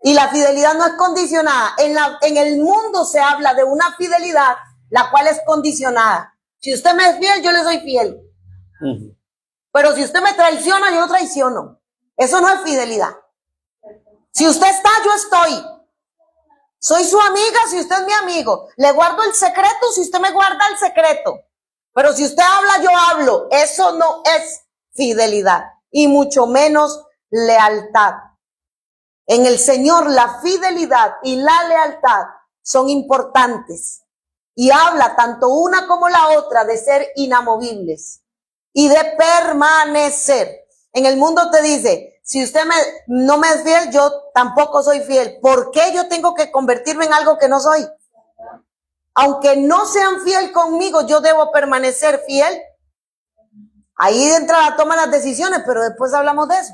B: Y la fidelidad no es condicionada. En el mundo se habla de una fidelidad, la cual es condicionada. Si usted me es fiel, yo le soy fiel. Pero si usted me traiciona, yo lo traiciono. Eso no es fidelidad. Si usted está, yo estoy. Soy su amiga si usted es mi amigo. Le guardo el secreto si usted me guarda el secreto. Pero si usted habla, yo hablo. Eso no es fidelidad. Y mucho menos lealtad. En el Señor la fidelidad y la lealtad son importantes. Y habla tanto una como la otra de ser inamovibles y de permanecer. En el mundo te dice, si usted no me es fiel, yo tampoco soy fiel. ¿Por qué yo tengo que convertirme en algo que no soy? Aunque no sean fiel conmigo, yo debo permanecer fiel. Ahí de entrada toman las decisiones, pero después hablamos de eso.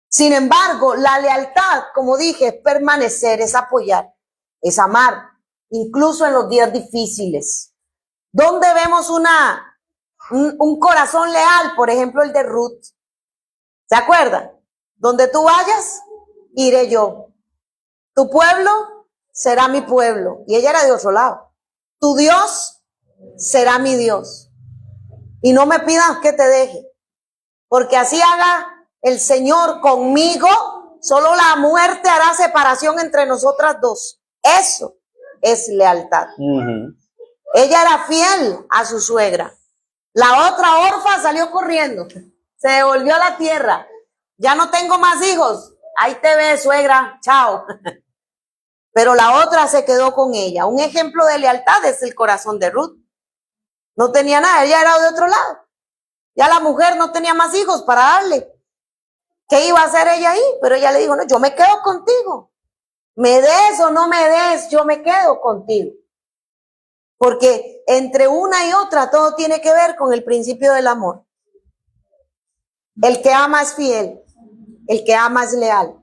B: Sin embargo, la lealtad, como dije, es permanecer, es apoyar, es amar, incluso en los días difíciles. ¿Dónde vemos un corazón leal? Por ejemplo, el de Ruth. ¿Se acuerdan? Donde tú vayas, iré yo. Tu pueblo será mi pueblo. Y ella era de otro lado. Tu Dios será mi Dios. Y no me pidas que te deje, porque así haga el Señor conmigo, solo la muerte hará separación entre nosotras dos. Eso es lealtad. Ella era fiel a su suegra. La otra orfa salió corriendo, se devolvió a la tierra. Ya no tengo más hijos. Ahí te ves, suegra, chao. Pero la otra se quedó con ella. Un ejemplo de lealtad es el corazón de Ruth. No tenía nada, ella era de otro lado. Ya la mujer no tenía más hijos para darle. ¿Qué iba a hacer ella ahí? Pero ella le dijo, no, yo me quedo contigo. Me des o no me des, yo me quedo contigo. Porque entre una y otra todo tiene que ver con el principio del amor. El que ama es fiel, el que ama es leal.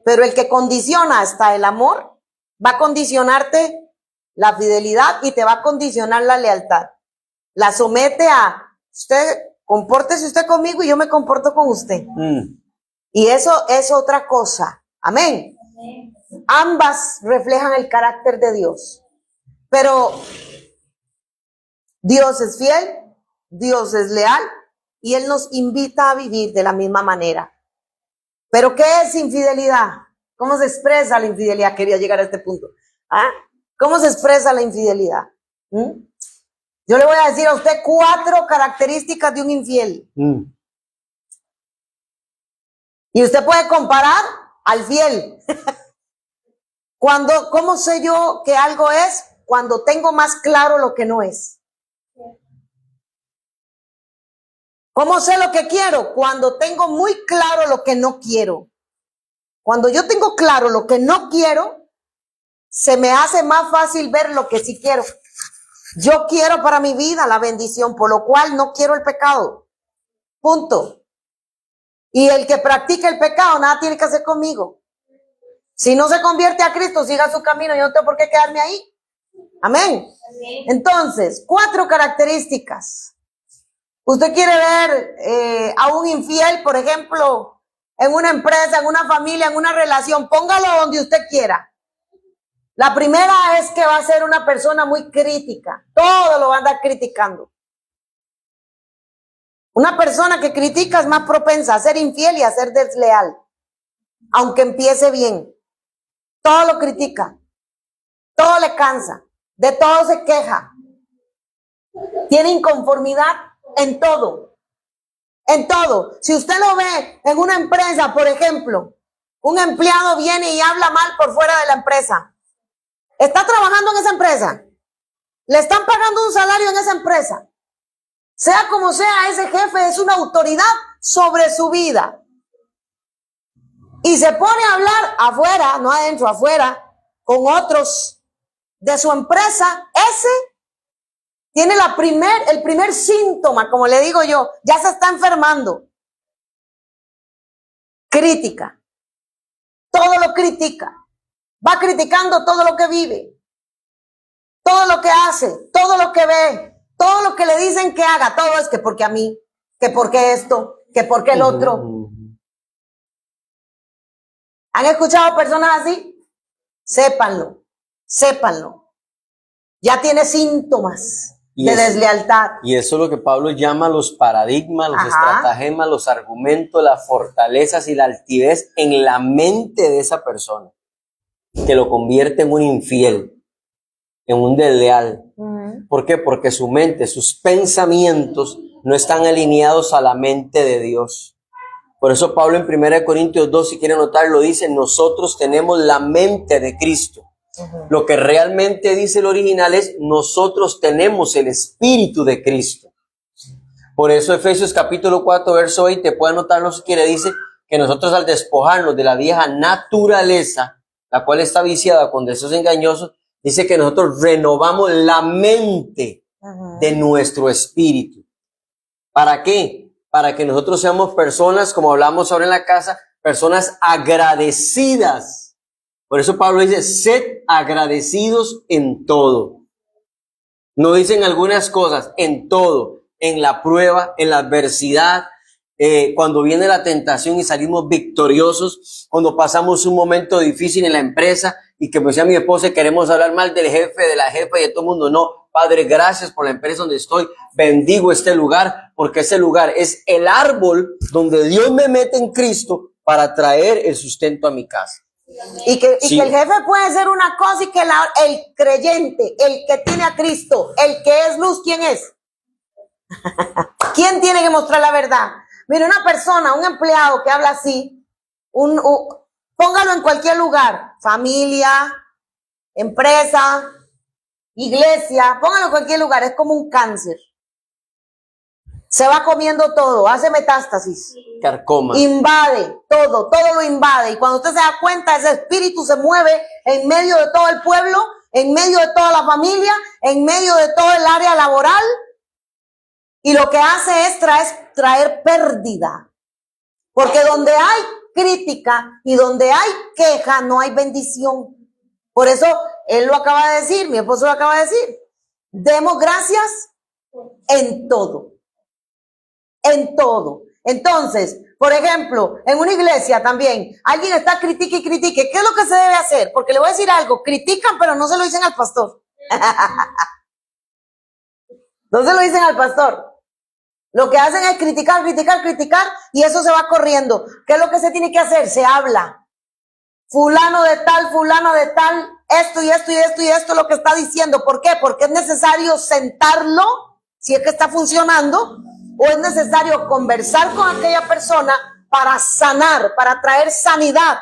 B: Pero el que condiciona hasta el amor, va a condicionarte la fidelidad y te va a condicionar la lealtad. La somete a, usted, compórtese usted conmigo y yo me comporto con usted. Y eso es otra cosa. Amén. Ambas reflejan el carácter de Dios. Pero Dios es fiel, Dios es leal y Él nos invita a vivir de la misma manera. ¿Pero qué es infidelidad? ¿Cómo se expresa la infidelidad? Quería llegar a este punto. ¿Cómo se expresa la infidelidad? Yo le voy a decir a usted 4 características de un infiel. Y usted puede comparar al fiel. ¿Cómo sé yo que algo es? Cuando tengo más claro lo que no es. ¿Cómo sé lo que quiero? Cuando tengo muy claro lo que no quiero. Cuando yo tengo claro lo que no quiero, se me hace más fácil ver lo que sí quiero. Yo quiero para mi vida la bendición, por lo cual no quiero el pecado. Punto. Y el que practica el pecado, nada tiene que hacer conmigo. Si no se convierte a Cristo, siga su camino. Yo no tengo por qué quedarme ahí. Amén. Entonces, 4 características. Usted quiere ver a un infiel, por ejemplo, en una empresa, en una familia, en una relación. Póngalo donde usted quiera. La primera es que va a ser una persona muy crítica. Todo lo va a andar criticando. Una persona que critica es más propensa a ser infiel y a ser desleal. Aunque empiece bien. Todo lo critica. Todo le cansa. De todo se queja. Tiene inconformidad en todo. En todo. Si usted lo ve en una empresa, por ejemplo, un empleado viene y habla mal por fuera de la empresa. ¿Está trabajando en esa empresa? ¿Le están pagando un salario en esa empresa? Sea como sea, ese jefe es una autoridad sobre su vida. Y se pone a hablar afuera, no adentro, afuera, con otros de su empresa. Ese tiene el primer síntoma, como le digo yo, ya se está enfermando. Crítica. Todo lo critica. Va criticando todo lo que vive, todo lo que hace, todo lo que ve, todo lo que le dicen que haga. Todo es que porque a mí, que porque esto, que porque el otro. ¿Han escuchado personas así? Sépanlo, sépanlo. Ya tiene síntomas de deslealtad.
A: Y eso es lo que Pablo llama los paradigmas, los estratagemas, los argumentos, las fortalezas y la altivez en la mente de esa persona, que lo convierte en un infiel, en un desleal. ¿Por qué? Porque su mente, sus pensamientos no están alineados a la mente de Dios. Por eso Pablo en 1 Corintios 2, si quieren notarlo, dice, nosotros tenemos la mente de Cristo. Lo que realmente dice el original es, nosotros tenemos el Espíritu de Cristo. Por eso Efesios capítulo 4, verso 20, pueden notarlo si quiere, dice que nosotros al despojarnos de la vieja naturaleza, la cual está viciada con deseos engañosos, Dice que nosotros renovamos la mente de nuestro espíritu. ¿Para qué? Para que nosotros seamos personas, como hablamos ahora en la casa, personas agradecidas. Por eso Pablo dice, sed agradecidos en todo. No dicen algunas cosas, en todo, en la prueba, en la adversidad, cuando viene la tentación y salimos victoriosos, cuando pasamos un momento difícil en la empresa y que me decía mi esposa, queremos hablar mal del jefe, de la jefa y de todo el mundo. No, Padre, gracias por la empresa donde estoy. Bendigo este lugar porque ese lugar es el árbol donde Dios me mete en Cristo para traer el sustento a mi casa.
B: Y que el jefe puede ser una cosa y que el creyente, el que tiene a Cristo, el que es luz, ¿quién es? ¿Quién tiene que mostrar la verdad? Mire, una persona, un empleado que habla así, póngalo en cualquier lugar, familia, empresa, iglesia, póngalo en cualquier lugar, es como un cáncer. Se va comiendo todo, hace metástasis.
A: Carcoma.
B: Invade todo lo invade. Y cuando usted se da cuenta, ese espíritu se mueve en medio de todo el pueblo, en medio de toda la familia, en medio de todo el área laboral. Y lo que hace es traer pérdida. Porque donde hay crítica y donde hay queja, no hay bendición. Por eso, él lo acaba de decir, mi esposo lo acaba de decir. Demos gracias en todo. En todo. Entonces, por ejemplo, en una iglesia también, alguien está critique y critique. ¿Qué es lo que se debe hacer? Porque le voy a decir algo, critican, pero no se lo dicen al pastor. No se lo dicen al pastor. Lo que hacen es criticar, y eso se va corriendo. ¿Qué es lo que se tiene que hacer? Se habla. Fulano de tal, esto y esto y esto y esto es lo que está diciendo. ¿Por qué? Porque es necesario sentarlo, si es que está funcionando, o es necesario conversar con aquella persona para sanar, para traer sanidad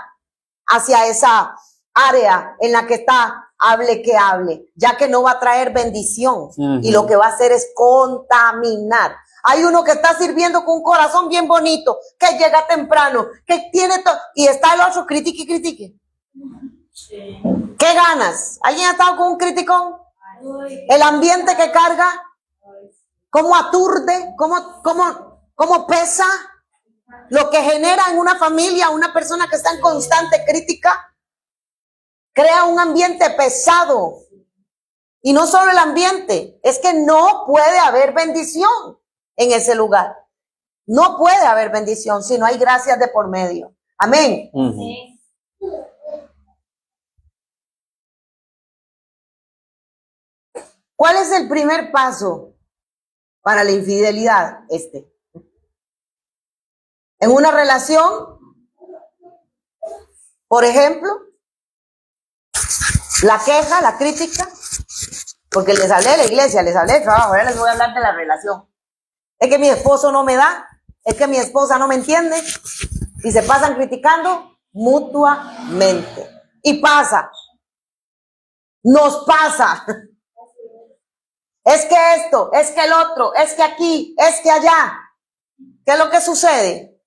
B: hacia esa área en la que está, hable que hable, ya que no va a traer bendición y lo que va a hacer es contaminar. Hay uno que está sirviendo con un corazón bien bonito, que llega temprano, que tiene todo, y está el otro critique. ¿Qué ganas? ¿Alguien ha estado con un criticón? El ambiente que carga, cómo aturde, cómo pesa, lo que genera en una familia, una persona que está en constante crítica, crea un ambiente pesado. Y no solo el ambiente, es que no puede haber bendición en ese lugar. No puede haber bendición si no hay gracias de por medio. Amén. ¿Cuál es el primer paso para la infidelidad? En una relación, por ejemplo, la queja, la crítica, porque les hablé de la iglesia, les hablé de trabajo, ahora les voy a hablar de la relación. Es que mi esposo no me da, es que mi esposa no me entiende, y se pasan criticando mutuamente. Y pasa, nos pasa. Es que esto, es que el otro, es que aquí, es que allá. ¿Qué es lo que sucede?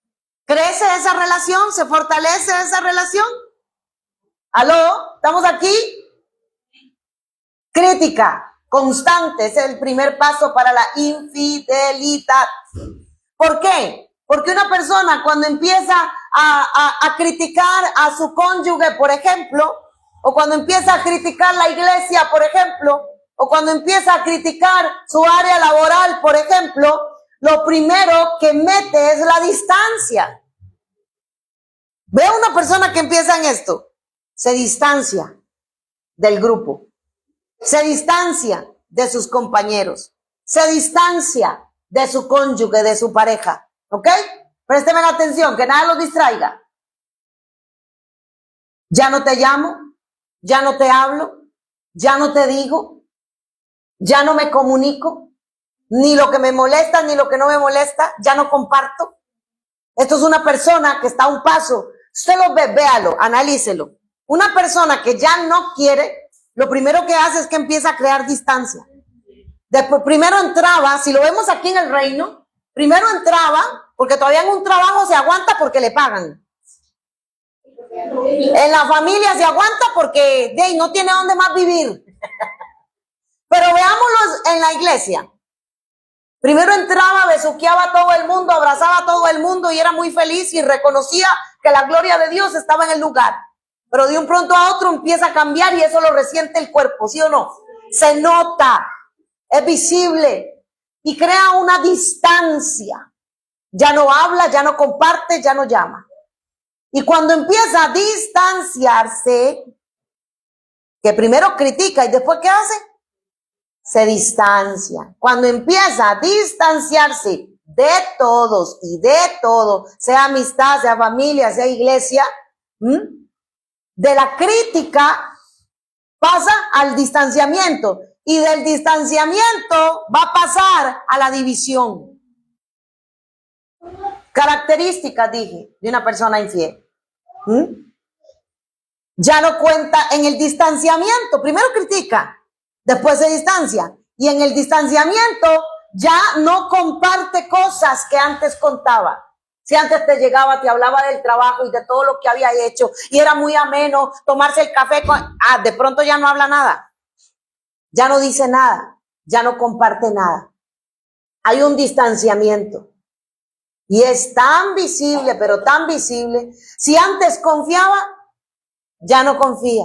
B: ¿Crece esa relación? ¿Se fortalece esa relación? ¿Aló? ¿Estamos aquí? Crítica constante es el primer paso para la infidelidad. ¿Por qué? Porque una persona cuando empieza a criticar a su cónyuge, por ejemplo, o cuando empieza a criticar la iglesia, por ejemplo, o cuando empieza a criticar su área laboral, por ejemplo, lo primero que mete es la distancia. Ve una persona que empieza en esto, se distancia del grupo, se distancia de sus compañeros, se distancia de su cónyuge, de su pareja, ¿ok? Présteme la atención, que nada los distraiga. Ya no te llamo, ya no te hablo, ya no te digo, ya no me comunico, ni lo que me molesta, ni lo que no me molesta, ya no comparto. Esto es una persona que está a un paso. Usted lo ve, véalo, analícelo. Una persona que ya no quiere, lo primero que hace es que empieza a crear distancia. Después, primero entraba, si lo vemos aquí en el reino, primero entraba, porque todavía en un trabajo se aguanta porque le pagan. En la familia se aguanta porque no tiene dónde más vivir. Pero veámoslos en la iglesia. Primero entraba, besuqueaba a todo el mundo, abrazaba a todo el mundo y era muy feliz y reconocía que la gloria de Dios estaba en el lugar. Pero de un pronto a otro empieza a cambiar y eso lo resiente el cuerpo, ¿sí o no? Se nota, es visible y crea una distancia. Ya no habla, ya no comparte, ya no llama. Y cuando empieza a distanciarse, que primero critica y después ¿qué hace? Se distancia. Cuando empieza a distanciarse de todos y de todo, sea amistad, sea familia, sea iglesia, de la crítica pasa al distanciamiento y del distanciamiento va a pasar a la división. Características, dije, de una persona infiel. Ya no cuenta en el distanciamiento, primero critica, después se distancia y en el distanciamiento ya no comparte cosas que antes contaba. Si antes te llegaba, te hablaba del trabajo y de todo lo que había hecho y era muy ameno tomarse el café de pronto ya no habla nada, ya no dice nada, ya no comparte nada. Hay un distanciamiento y es tan visible, pero tan visible. Si antes confiaba, ya no confía.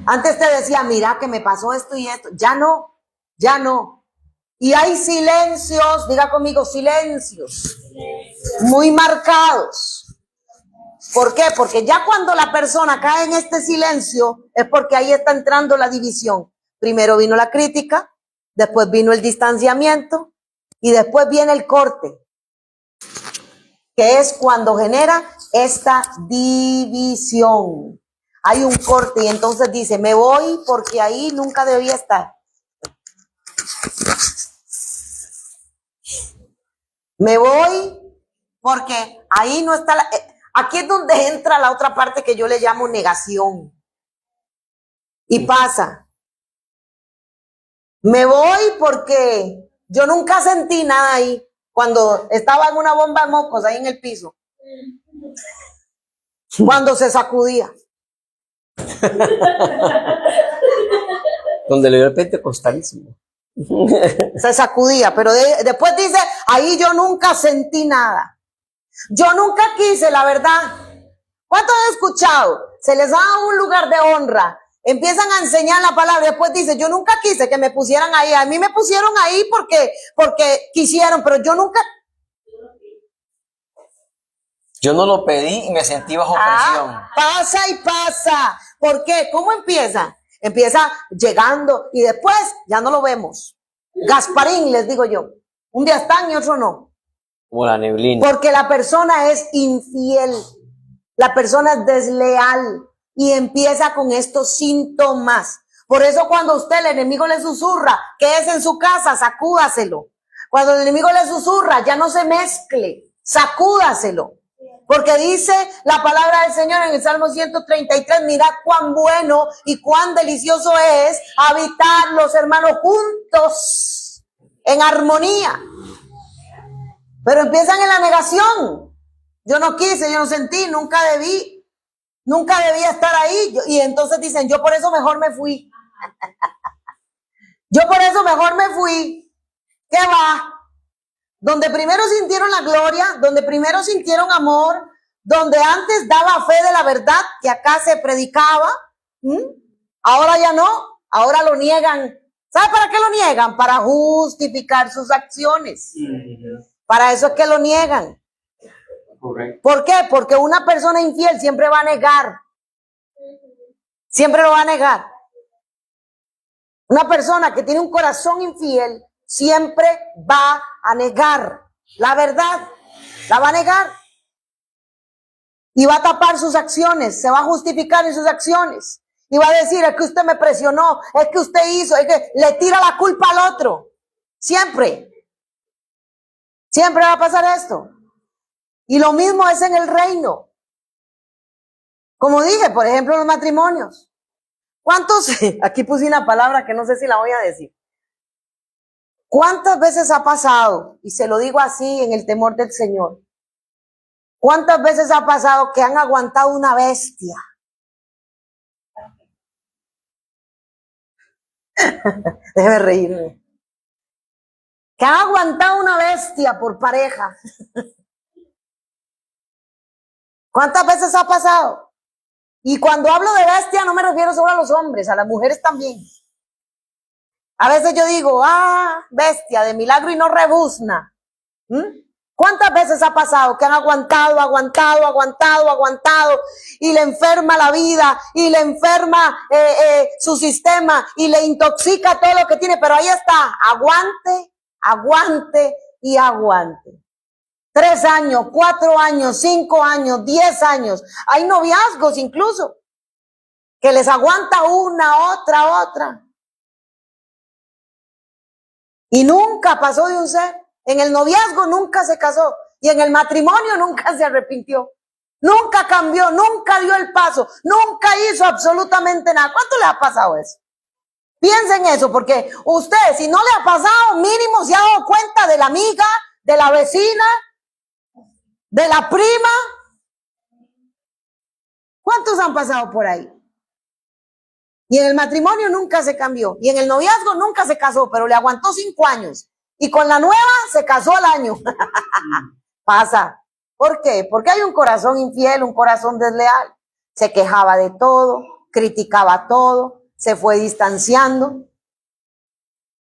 B: Antes te decía, mira que me pasó esto y esto. Ya no, ya no. Y hay silencios, diga conmigo, silencios muy marcados. ¿Por qué? Porque ya cuando la persona cae en este silencio es porque ahí está entrando la división. Primero vino la crítica, después vino el distanciamiento y después viene el corte, que es cuando genera esta división. Hay un corte y entonces dice, me voy porque ahí nunca debía estar. Me voy porque ahí no está aquí es donde entra la otra parte que yo le llamo negación. Y pasa. Me voy porque yo nunca sentí nada ahí cuando estaba en una bomba de mocos ahí en el piso. Cuando se sacudía.
A: Donde le dio el pentecostalismo.
B: Se sacudía, pero después dice, ahí yo nunca sentí nada. Yo nunca quise, la verdad. ¿Cuántos han escuchado? Se les da un lugar de honra. Empiezan a enseñar la palabra. Después dice, yo nunca quise que me pusieran ahí. A mí me pusieron ahí porque quisieron, pero yo nunca.
A: Yo no lo pedí y me sentí bajo presión.
B: Pasa y pasa. ¿Por qué? ¿Cómo empieza? Empieza llegando y después ya no lo vemos. Gasparín, les digo yo. Un día están y otro no.
A: Como la neblina.
B: Porque la persona es infiel. La persona es desleal y empieza con estos síntomas. Por eso cuando usted, el enemigo le susurra, que es en su casa, sacúdaselo. Cuando el enemigo le susurra, ya no se mezcle, sacúdaselo. Porque dice la palabra del Señor en el Salmo 133, mirad cuán bueno y cuán delicioso es habitar los hermanos juntos, en armonía. Pero empiezan en la negación. Yo no quise, yo no sentí, nunca debía estar ahí. Y entonces dicen, yo por eso mejor me fui. Yo por eso mejor me fui. ¿Qué va? Donde primero sintieron la gloria, donde primero sintieron amor, donde antes daba fe de la verdad que acá se predicaba, ahora ya no, ahora lo niegan. ¿Sabe para qué lo niegan? Para justificar sus acciones. Para eso es que lo niegan.
A: Correcto.
B: ¿Por qué? Porque una persona infiel siempre va a negar. Siempre lo va a negar. Una persona que tiene un corazón infiel siempre va a negar la verdad. La va a negar. Y va a tapar sus acciones. Se va a justificar en sus acciones. Y va a decir, es que usted me presionó, es que usted hizo, es que le tira la culpa al otro. Siempre. Siempre va a pasar esto. Y lo mismo es en el reino. Como dije, por ejemplo, los matrimonios. ¿Cuántos? Aquí puse una palabra que no sé si la voy a decir. ¿Cuántas veces ha pasado? Y se lo digo así en el temor del Señor. ¿Cuántas veces ha pasado que han aguantado una bestia? Déjeme reírme. Que han aguantado una bestia por pareja. ¿Cuántas veces ha pasado? Y cuando hablo de bestia no me refiero solo a los hombres, a las mujeres también. A veces yo digo, bestia, de milagro y no rebuzna. ¿Cuántas veces ha pasado que han aguantado y le enferma la vida y le enferma su sistema y le intoxica todo lo que tiene? Pero ahí está, aguante y aguante. 3 años, 4 años, 5 años, 10 años. Hay noviazgos incluso que les aguanta una, otra. Y nunca pasó de un ser. En el noviazgo nunca se casó. Y en el matrimonio nunca se arrepintió. Nunca cambió, nunca dio el paso. Nunca hizo absolutamente nada. ¿Cuánto le ha pasado eso? Piensen eso, porque usted, si no le ha pasado, mínimo se ha dado cuenta de la amiga, de la vecina, de la prima. ¿Cuántos han pasado por ahí? Y en el matrimonio nunca se cambió. Y en el noviazgo nunca se casó, pero le aguantó 5 años. Y con la nueva se casó al año. Pasa. ¿Por qué? Porque hay un corazón infiel, un corazón desleal. Se quejaba de todo, criticaba todo, se fue distanciando.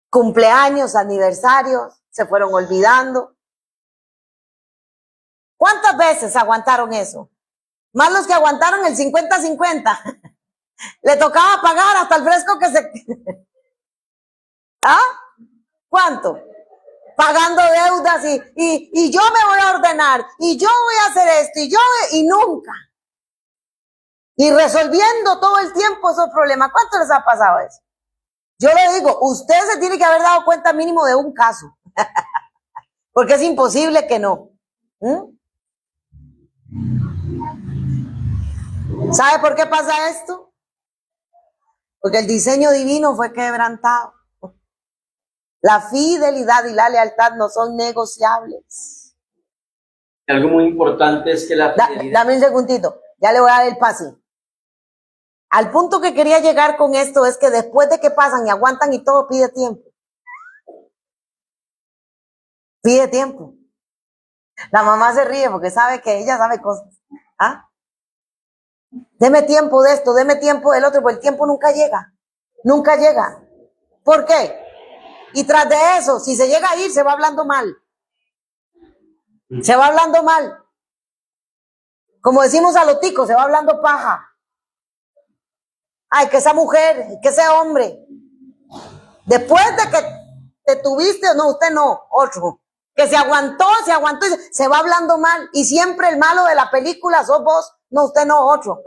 B: Cumpleaños, aniversarios, se fueron olvidando. ¿Cuántas veces aguantaron eso? Más los que aguantaron el 50-50. Le tocaba pagar hasta el fresco que se... ¿Cuánto? Pagando deudas y yo me voy a ordenar y yo voy a hacer esto y nunca. Y resolviendo todo el tiempo esos problemas. ¿Cuánto les ha pasado eso? Yo le digo, usted se tiene que haber dado cuenta mínimo de un caso. Porque es imposible que no. ¿Sabe por qué pasa esto? Porque el diseño divino fue quebrantado. La fidelidad y la lealtad no son negociables.
A: Algo muy importante es que la fidelidad...
B: Dame un segundito, ya le voy a dar el pase. Al punto que quería llegar con esto es que después de que pasan y aguantan y todo, pide tiempo. Pide tiempo. La mamá se ríe porque sabe que ella sabe cosas. Deme tiempo de esto, deme tiempo del otro, porque el tiempo nunca llega. Nunca llega. ¿Por qué? Y tras de eso, si se llega a ir, se va hablando mal. Se va hablando mal. Como decimos a los ticos, se va hablando paja. Ay, que esa mujer, que ese hombre. Después de que te tuviste, no, usted no, otro. Que se aguantó, y se va hablando mal. Y siempre el malo de la película sos vos, no, usted no, otro.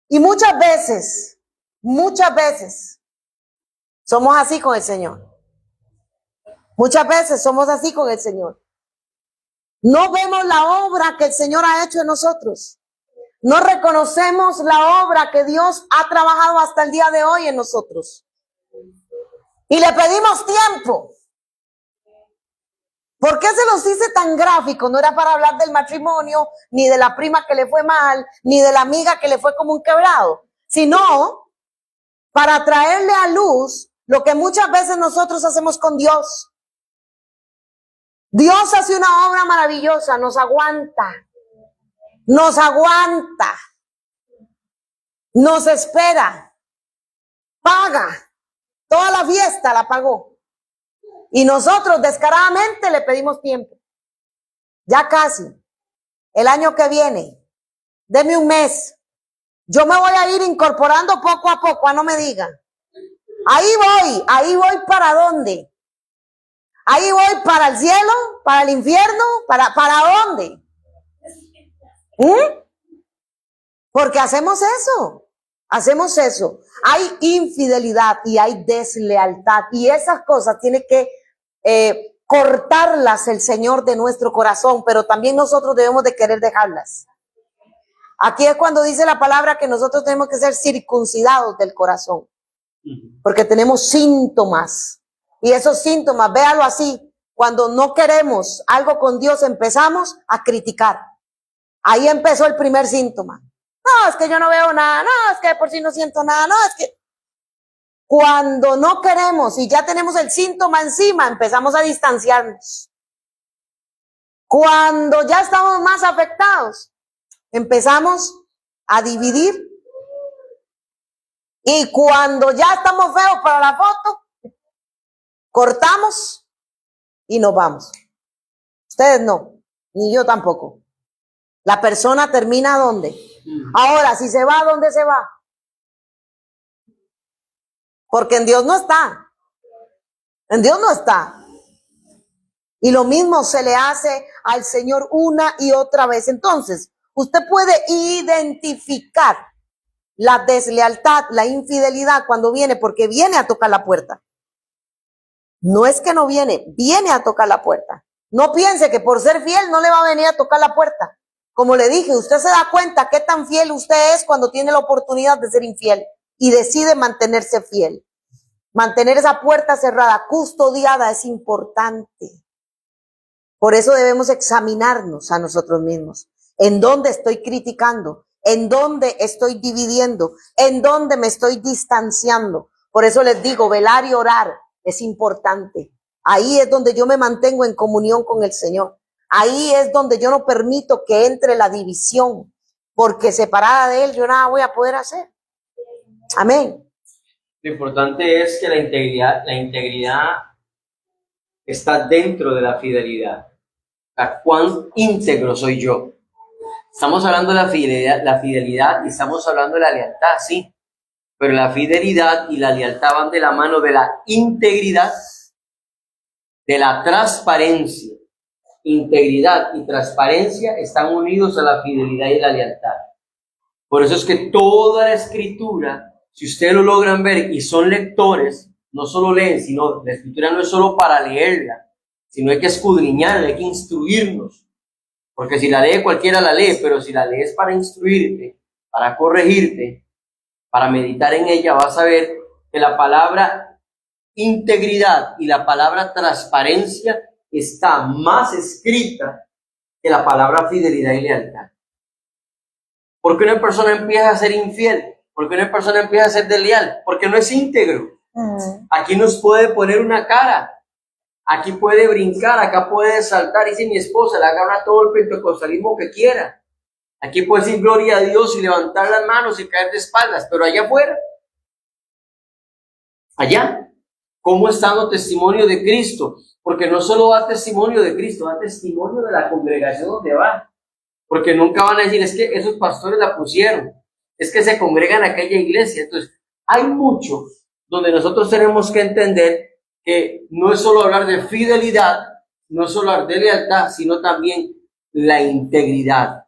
B: Y muchas veces, somos así con el Señor. Muchas veces somos así con el Señor. No vemos la obra que el Señor ha hecho en nosotros. No reconocemos la obra que Dios ha trabajado hasta el día de hoy en nosotros. Y le pedimos tiempo. ¿Por qué se los hice tan gráfico? No era para hablar del matrimonio, ni de la prima que le fue mal, ni de la amiga que le fue como un quebrado, sino para traerle a luz lo que muchas veces nosotros hacemos con Dios. Dios hace una obra maravillosa, nos aguanta, nos espera, paga, toda la fiesta la pagó. Y nosotros descaradamente le pedimos tiempo. Ya casi, el año que viene, deme un mes. Yo me voy a ir incorporando poco a poco, no me digan. Ahí voy ¿para dónde? Ahí voy para el cielo, para el infierno, ¿para dónde? Porque hacemos eso. Hay infidelidad y hay deslealtad y esas cosas tiene que cortarlas el Señor de nuestro corazón, pero también nosotros debemos de querer dejarlas. Aquí es cuando dice la palabra que nosotros tenemos que ser circuncidados del corazón, porque tenemos síntomas y esos síntomas, véalo así, cuando no queremos algo con Dios empezamos a criticar. Ahí empezó el primer síntoma. No, es que yo no veo nada, no, es que por si no siento nada, no, es que... Cuando no queremos y ya tenemos el síntoma encima, empezamos a distanciarnos. Cuando ya estamos más afectados, empezamos a dividir. Y cuando ya estamos feos para la foto, cortamos y nos vamos. Ustedes no, ni yo tampoco. La persona termina ¿dónde? Ahora, si se va, ¿dónde se va? Porque en Dios no está. En Dios no está. Y lo mismo se le hace al Señor una y otra vez. Entonces, usted puede identificar la deslealtad, la infidelidad cuando viene, porque viene a tocar la puerta. No es que no viene, viene a tocar la puerta. No piense que por ser fiel no le va a venir a tocar la puerta. Como le dije, usted se da cuenta qué tan fiel usted es cuando tiene la oportunidad de ser infiel y decide mantenerse fiel. Mantener esa puerta cerrada, custodiada, es importante. Por eso debemos examinarnos a nosotros mismos. ¿En dónde estoy criticando? ¿En dónde estoy dividiendo? ¿En dónde me estoy distanciando? Por eso les digo, velar y orar es importante. Ahí es donde yo me mantengo en comunión con el Señor. Ahí es donde yo no permito que entre la división, porque separada de Él yo nada voy a poder hacer. Amén.
A: Lo importante es que la integridad está dentro de la fidelidad. O sea, ¿cuán íntegro soy yo? Estamos hablando de la fidelidad y estamos hablando de la lealtad, sí. Pero la fidelidad y la lealtad van de la mano de la integridad, de la transparencia. Integridad y transparencia están unidos a la fidelidad y la lealtad. Por eso es que toda la escritura, si ustedes lo logran ver y son lectores, no solo leen, sino la escritura no es solo para leerla, sino hay que escudriñarla, hay que instruirnos. Porque si la lee cualquiera la lee, pero si la lees para instruirte, para corregirte, para meditar en ella, vas a ver que la palabra integridad y la palabra transparencia está más escrita que la palabra fidelidad y lealtad. ¿Por qué una persona empieza a ser infiel? ¿Por qué una persona empieza a ser desleal? Porque no es íntegro. Aquí nos puede poner una cara. Aquí puede brincar, acá puede saltar, dice mi esposa, le agarra todo el pentecostalismo que quiera. Aquí puede decir gloria a Dios y levantar las manos y caer de espaldas, pero allá afuera, allá, ¿cómo está dando testimonio de Cristo? Porque no solo da testimonio de Cristo, da testimonio de la congregación donde va. Porque nunca van a decir, es que esos pastores la pusieron, es que se congregan en aquella iglesia. Entonces, hay mucho donde nosotros tenemos que entender que no es solo hablar de fidelidad, no es solo hablar de lealtad, sino también la integridad.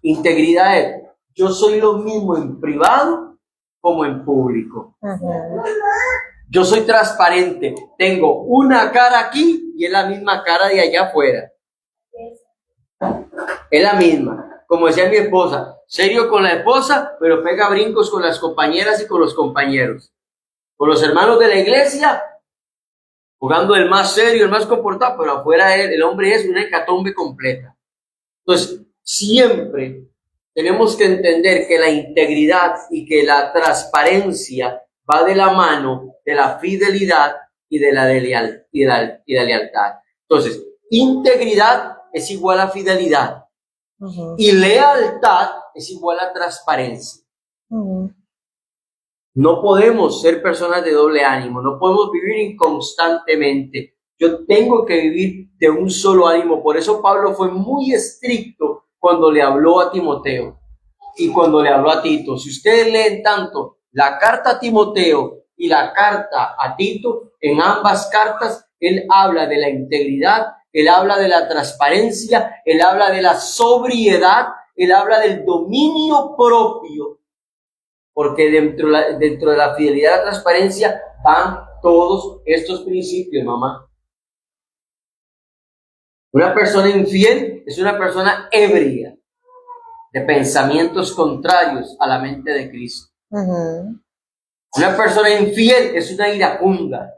A: Integridad es, yo soy lo mismo en privado como en público. Yo soy transparente, tengo una cara aquí y es la misma cara de allá afuera. Es la misma. Como decía mi esposa, serio con la esposa, pero pega brincos con las compañeras y con los compañeros. Con los hermanos de la iglesia, jugando el más serio, el más comportado, pero afuera el hombre es una hecatombe completa. Entonces, siempre tenemos que entender que la integridad y que la transparencia va de la mano de la fidelidad y de la lealtad. Entonces, integridad es igual a fidelidad y lealtad es igual a transparencia. No podemos ser personas de doble ánimo, no podemos vivir inconstantemente. Yo tengo que vivir de un solo ánimo. Por eso Pablo fue muy estricto cuando le habló a Timoteo y cuando le habló a Tito. Si ustedes leen tanto la carta a Timoteo y la carta a Tito, en ambas cartas él habla de la integridad, él habla de la transparencia, él habla de la sobriedad, él habla del dominio propio. Porque dentro de la fidelidad y la transparencia van todos estos principios, mamá. Una persona infiel es una persona ebria de pensamientos contrarios a la mente de Cristo. Una persona infiel es una iracunda.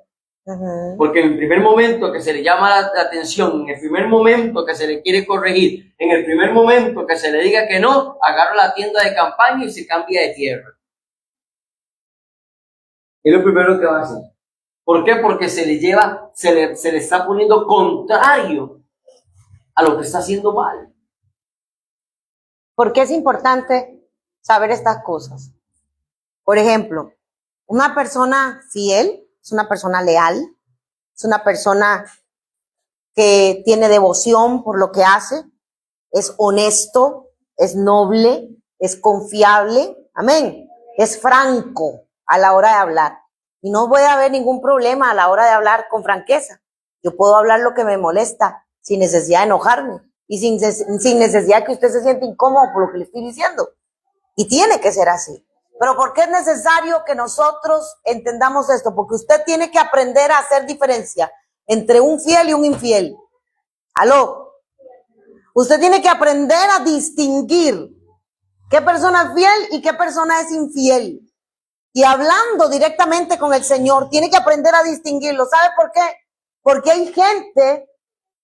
A: Porque en el primer momento que se le llama la atención, en el primer momento que se le quiere corregir, en el primer momento que se le diga que no, agarra la tienda de campaña y se cambia de tierra. Es lo primero que va a hacer. ¿Por qué? Porque se le está poniendo contrario a lo que está haciendo mal.
B: ¿Por qué es importante saber estas cosas? Por ejemplo, una persona fiel es una persona leal, es una persona que tiene devoción por lo que hace, es honesto, es noble, es confiable, amén, es franco a la hora de hablar. Y no voy a haber ningún problema a la hora de hablar con franqueza. Yo puedo hablar lo que me molesta sin necesidad de enojarme y sin necesidad de que usted se sienta incómodo por lo que le estoy diciendo. Y tiene que ser así. Pero ¿por qué es necesario que nosotros entendamos esto? Porque usted tiene que aprender a hacer diferencia entre un fiel y un infiel. ¿Aló? Usted tiene que aprender a distinguir qué persona es fiel y qué persona es infiel. Y hablando directamente con el Señor, tiene que aprender a distinguirlo. ¿Sabe por qué? Porque hay gente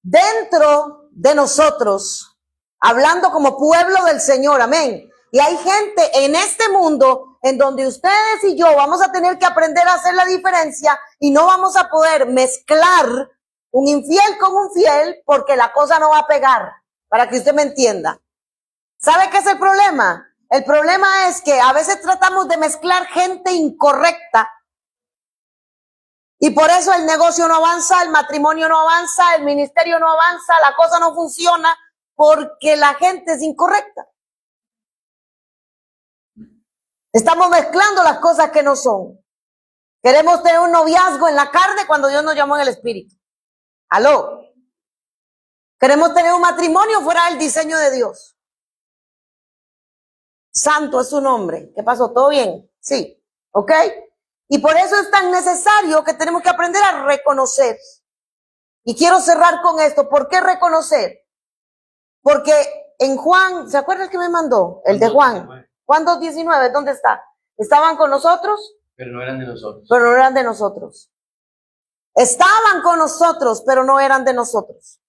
B: dentro de nosotros, hablando como pueblo del Señor, amén. Y hay gente en este mundo en donde ustedes y yo vamos a tener que aprender a hacer la diferencia y no vamos a poder mezclar un infiel con un fiel porque la cosa no va a pegar, para que usted me entienda. ¿Sabe qué es el problema? El problema es que a veces tratamos de mezclar gente incorrecta y por eso el negocio no avanza, el matrimonio no avanza, el ministerio no avanza, la cosa no funciona porque la gente es incorrecta. Estamos mezclando las cosas que no son. Queremos tener un noviazgo en la carne cuando Dios nos llamó en el espíritu. ¿Aló? Queremos tener un matrimonio fuera del diseño de Dios. Santo es su nombre. ¿Qué pasó? ¿Todo bien? Sí. ¿Ok? Y por eso es tan necesario que tenemos que aprender a reconocer. Y quiero cerrar con esto. ¿Por qué reconocer? Porque en Juan, ¿se acuerda el que me mandó? El de Juan. Juan 2:19, ¿dónde está? ¿Estaban con nosotros?
A: Pero no eran de nosotros.
B: Pero no eran de nosotros. Estaban con nosotros, pero no eran de nosotros.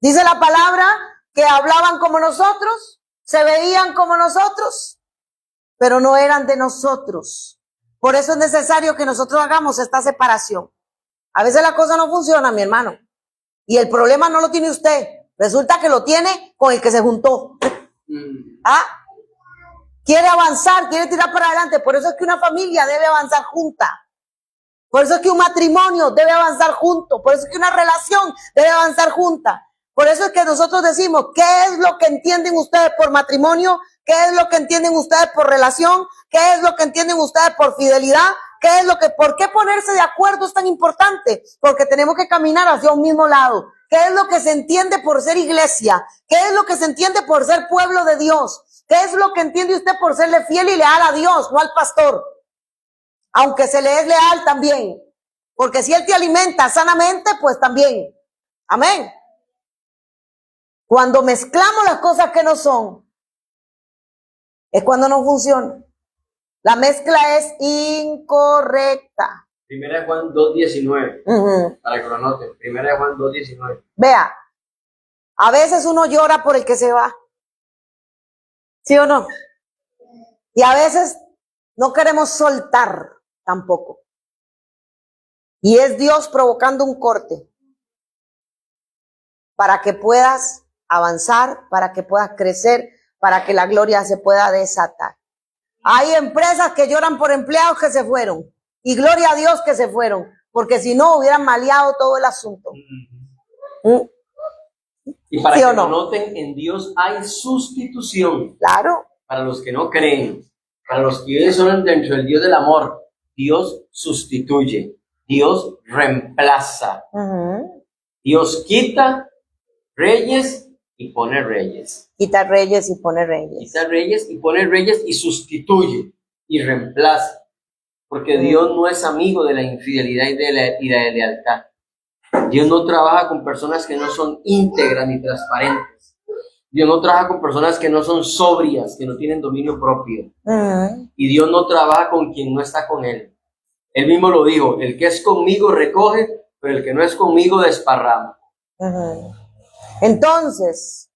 B: Dice la palabra que hablaban como nosotros, se veían como nosotros, pero no eran de nosotros. Por eso es necesario que nosotros hagamos esta separación. A veces la cosa no funciona, mi hermano. Y el problema no lo tiene usted. Resulta que lo tiene con el que se juntó. ¿Ah? Quiere avanzar, quiere tirar para adelante. Por eso es que una familia debe avanzar junta. Por eso es que un matrimonio debe avanzar junto. Por eso es que una relación debe avanzar junta. Por eso es que nosotros decimos, ¿qué es lo que entienden ustedes por matrimonio? ¿Qué es lo que entienden ustedes por relación? ¿Qué es lo que entienden ustedes por fidelidad? ¿Por qué ponerse de acuerdo es tan importante? Porque tenemos que caminar hacia un mismo lado. ¿Qué es lo que se entiende por ser iglesia? ¿Qué es lo que se entiende por ser pueblo de Dios? ¿Qué es lo que entiende usted por serle fiel y leal a Dios, no al pastor? Aunque se le es leal también. Porque si él te alimenta sanamente, pues también. Amén. Cuando mezclamos las cosas que no son, es cuando no funciona. La mezcla es incorrecta.
A: Primera de Juan 2:19. Para que lo noten. Primera de Juan 2:19.
B: Vea, a veces uno llora por el que se va. ¿Sí o no? Y a veces no queremos soltar tampoco. Y es Dios provocando un corte para que puedas avanzar, para que puedas crecer, para que la gloria se pueda desatar. Hay empresas que lloran por empleados que se fueron. Y gloria a Dios que se fueron. Porque si no, hubieran maleado todo el asunto.
A: Y para
B: ¿Sí
A: que
B: o no?
A: lo noten, en Dios hay sustitución.
B: Claro.
A: Para los que no creen, para los que viven solo dentro del Dios del amor, Dios sustituye, Dios reemplaza. Dios quita reyes y pone reyes.
B: Quita reyes y pone reyes.
A: Quita reyes y pone reyes y sustituye y reemplaza. Porque Dios no es amigo de la infidelidad y de la lealtad. Dios no trabaja con personas que no son íntegras ni transparentes. Dios no trabaja con personas que no son sobrias, que no tienen dominio propio. Y Dios no trabaja con quien no está con Él. Él mismo lo dijo, el que es conmigo recoge, pero el que no es conmigo desparrama.
B: Entonces,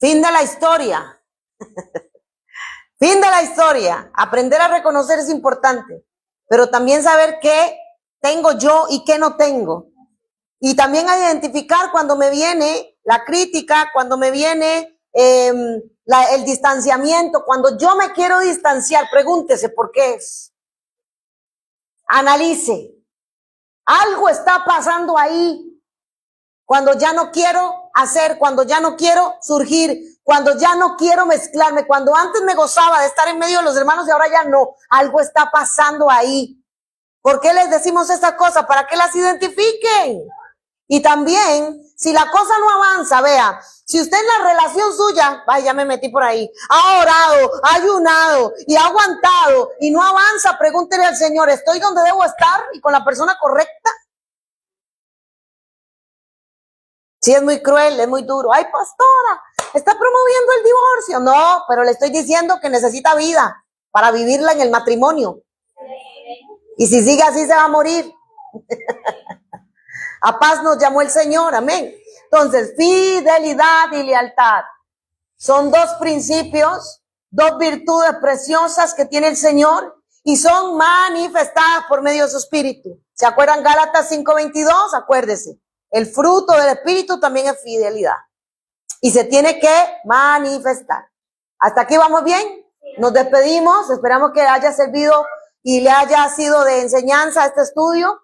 B: fin de la historia. Fin de la historia. Aprender a reconocer es importante. pero también saber qué tengo yo y qué no tengo. Y también a identificar cuando me viene la crítica, cuando me viene el distanciamiento, cuando yo me quiero distanciar, pregúntese por qué es. Analice. Algo está pasando ahí. Cuando ya no quiero hacer, cuando ya no quiero surgir, cuando ya no quiero mezclarme, cuando antes me gozaba de estar en medio de los hermanos y ahora ya no, algo está pasando ahí. ¿Por qué les decimos estas cosas? Para que las identifiquen. Y también, si la cosa no avanza, vea, si usted en la relación suya, ay, ya me metí por ahí, ha orado, ha ayunado y ha aguantado y no avanza, pregúntele al Señor, ¿estoy donde debo estar y con la persona correcta? Sí, es muy cruel, es muy duro. Ay, pastora, está promoviendo el divorcio. No, pero le estoy diciendo que necesita vida para vivirla en el matrimonio. Y si sigue así, se va a morir. A paz nos llamó el Señor, amén. Entonces, fidelidad y lealtad son dos principios, dos virtudes preciosas que tiene el Señor y son manifestadas por medio de su Espíritu. ¿Se acuerdan Gálatas 5:22? Acuérdese. El fruto del Espíritu también es fidelidad. Y se tiene que manifestar. ¿Hasta aquí vamos bien? Nos despedimos. Esperamos que haya servido y le haya sido de enseñanza este estudio.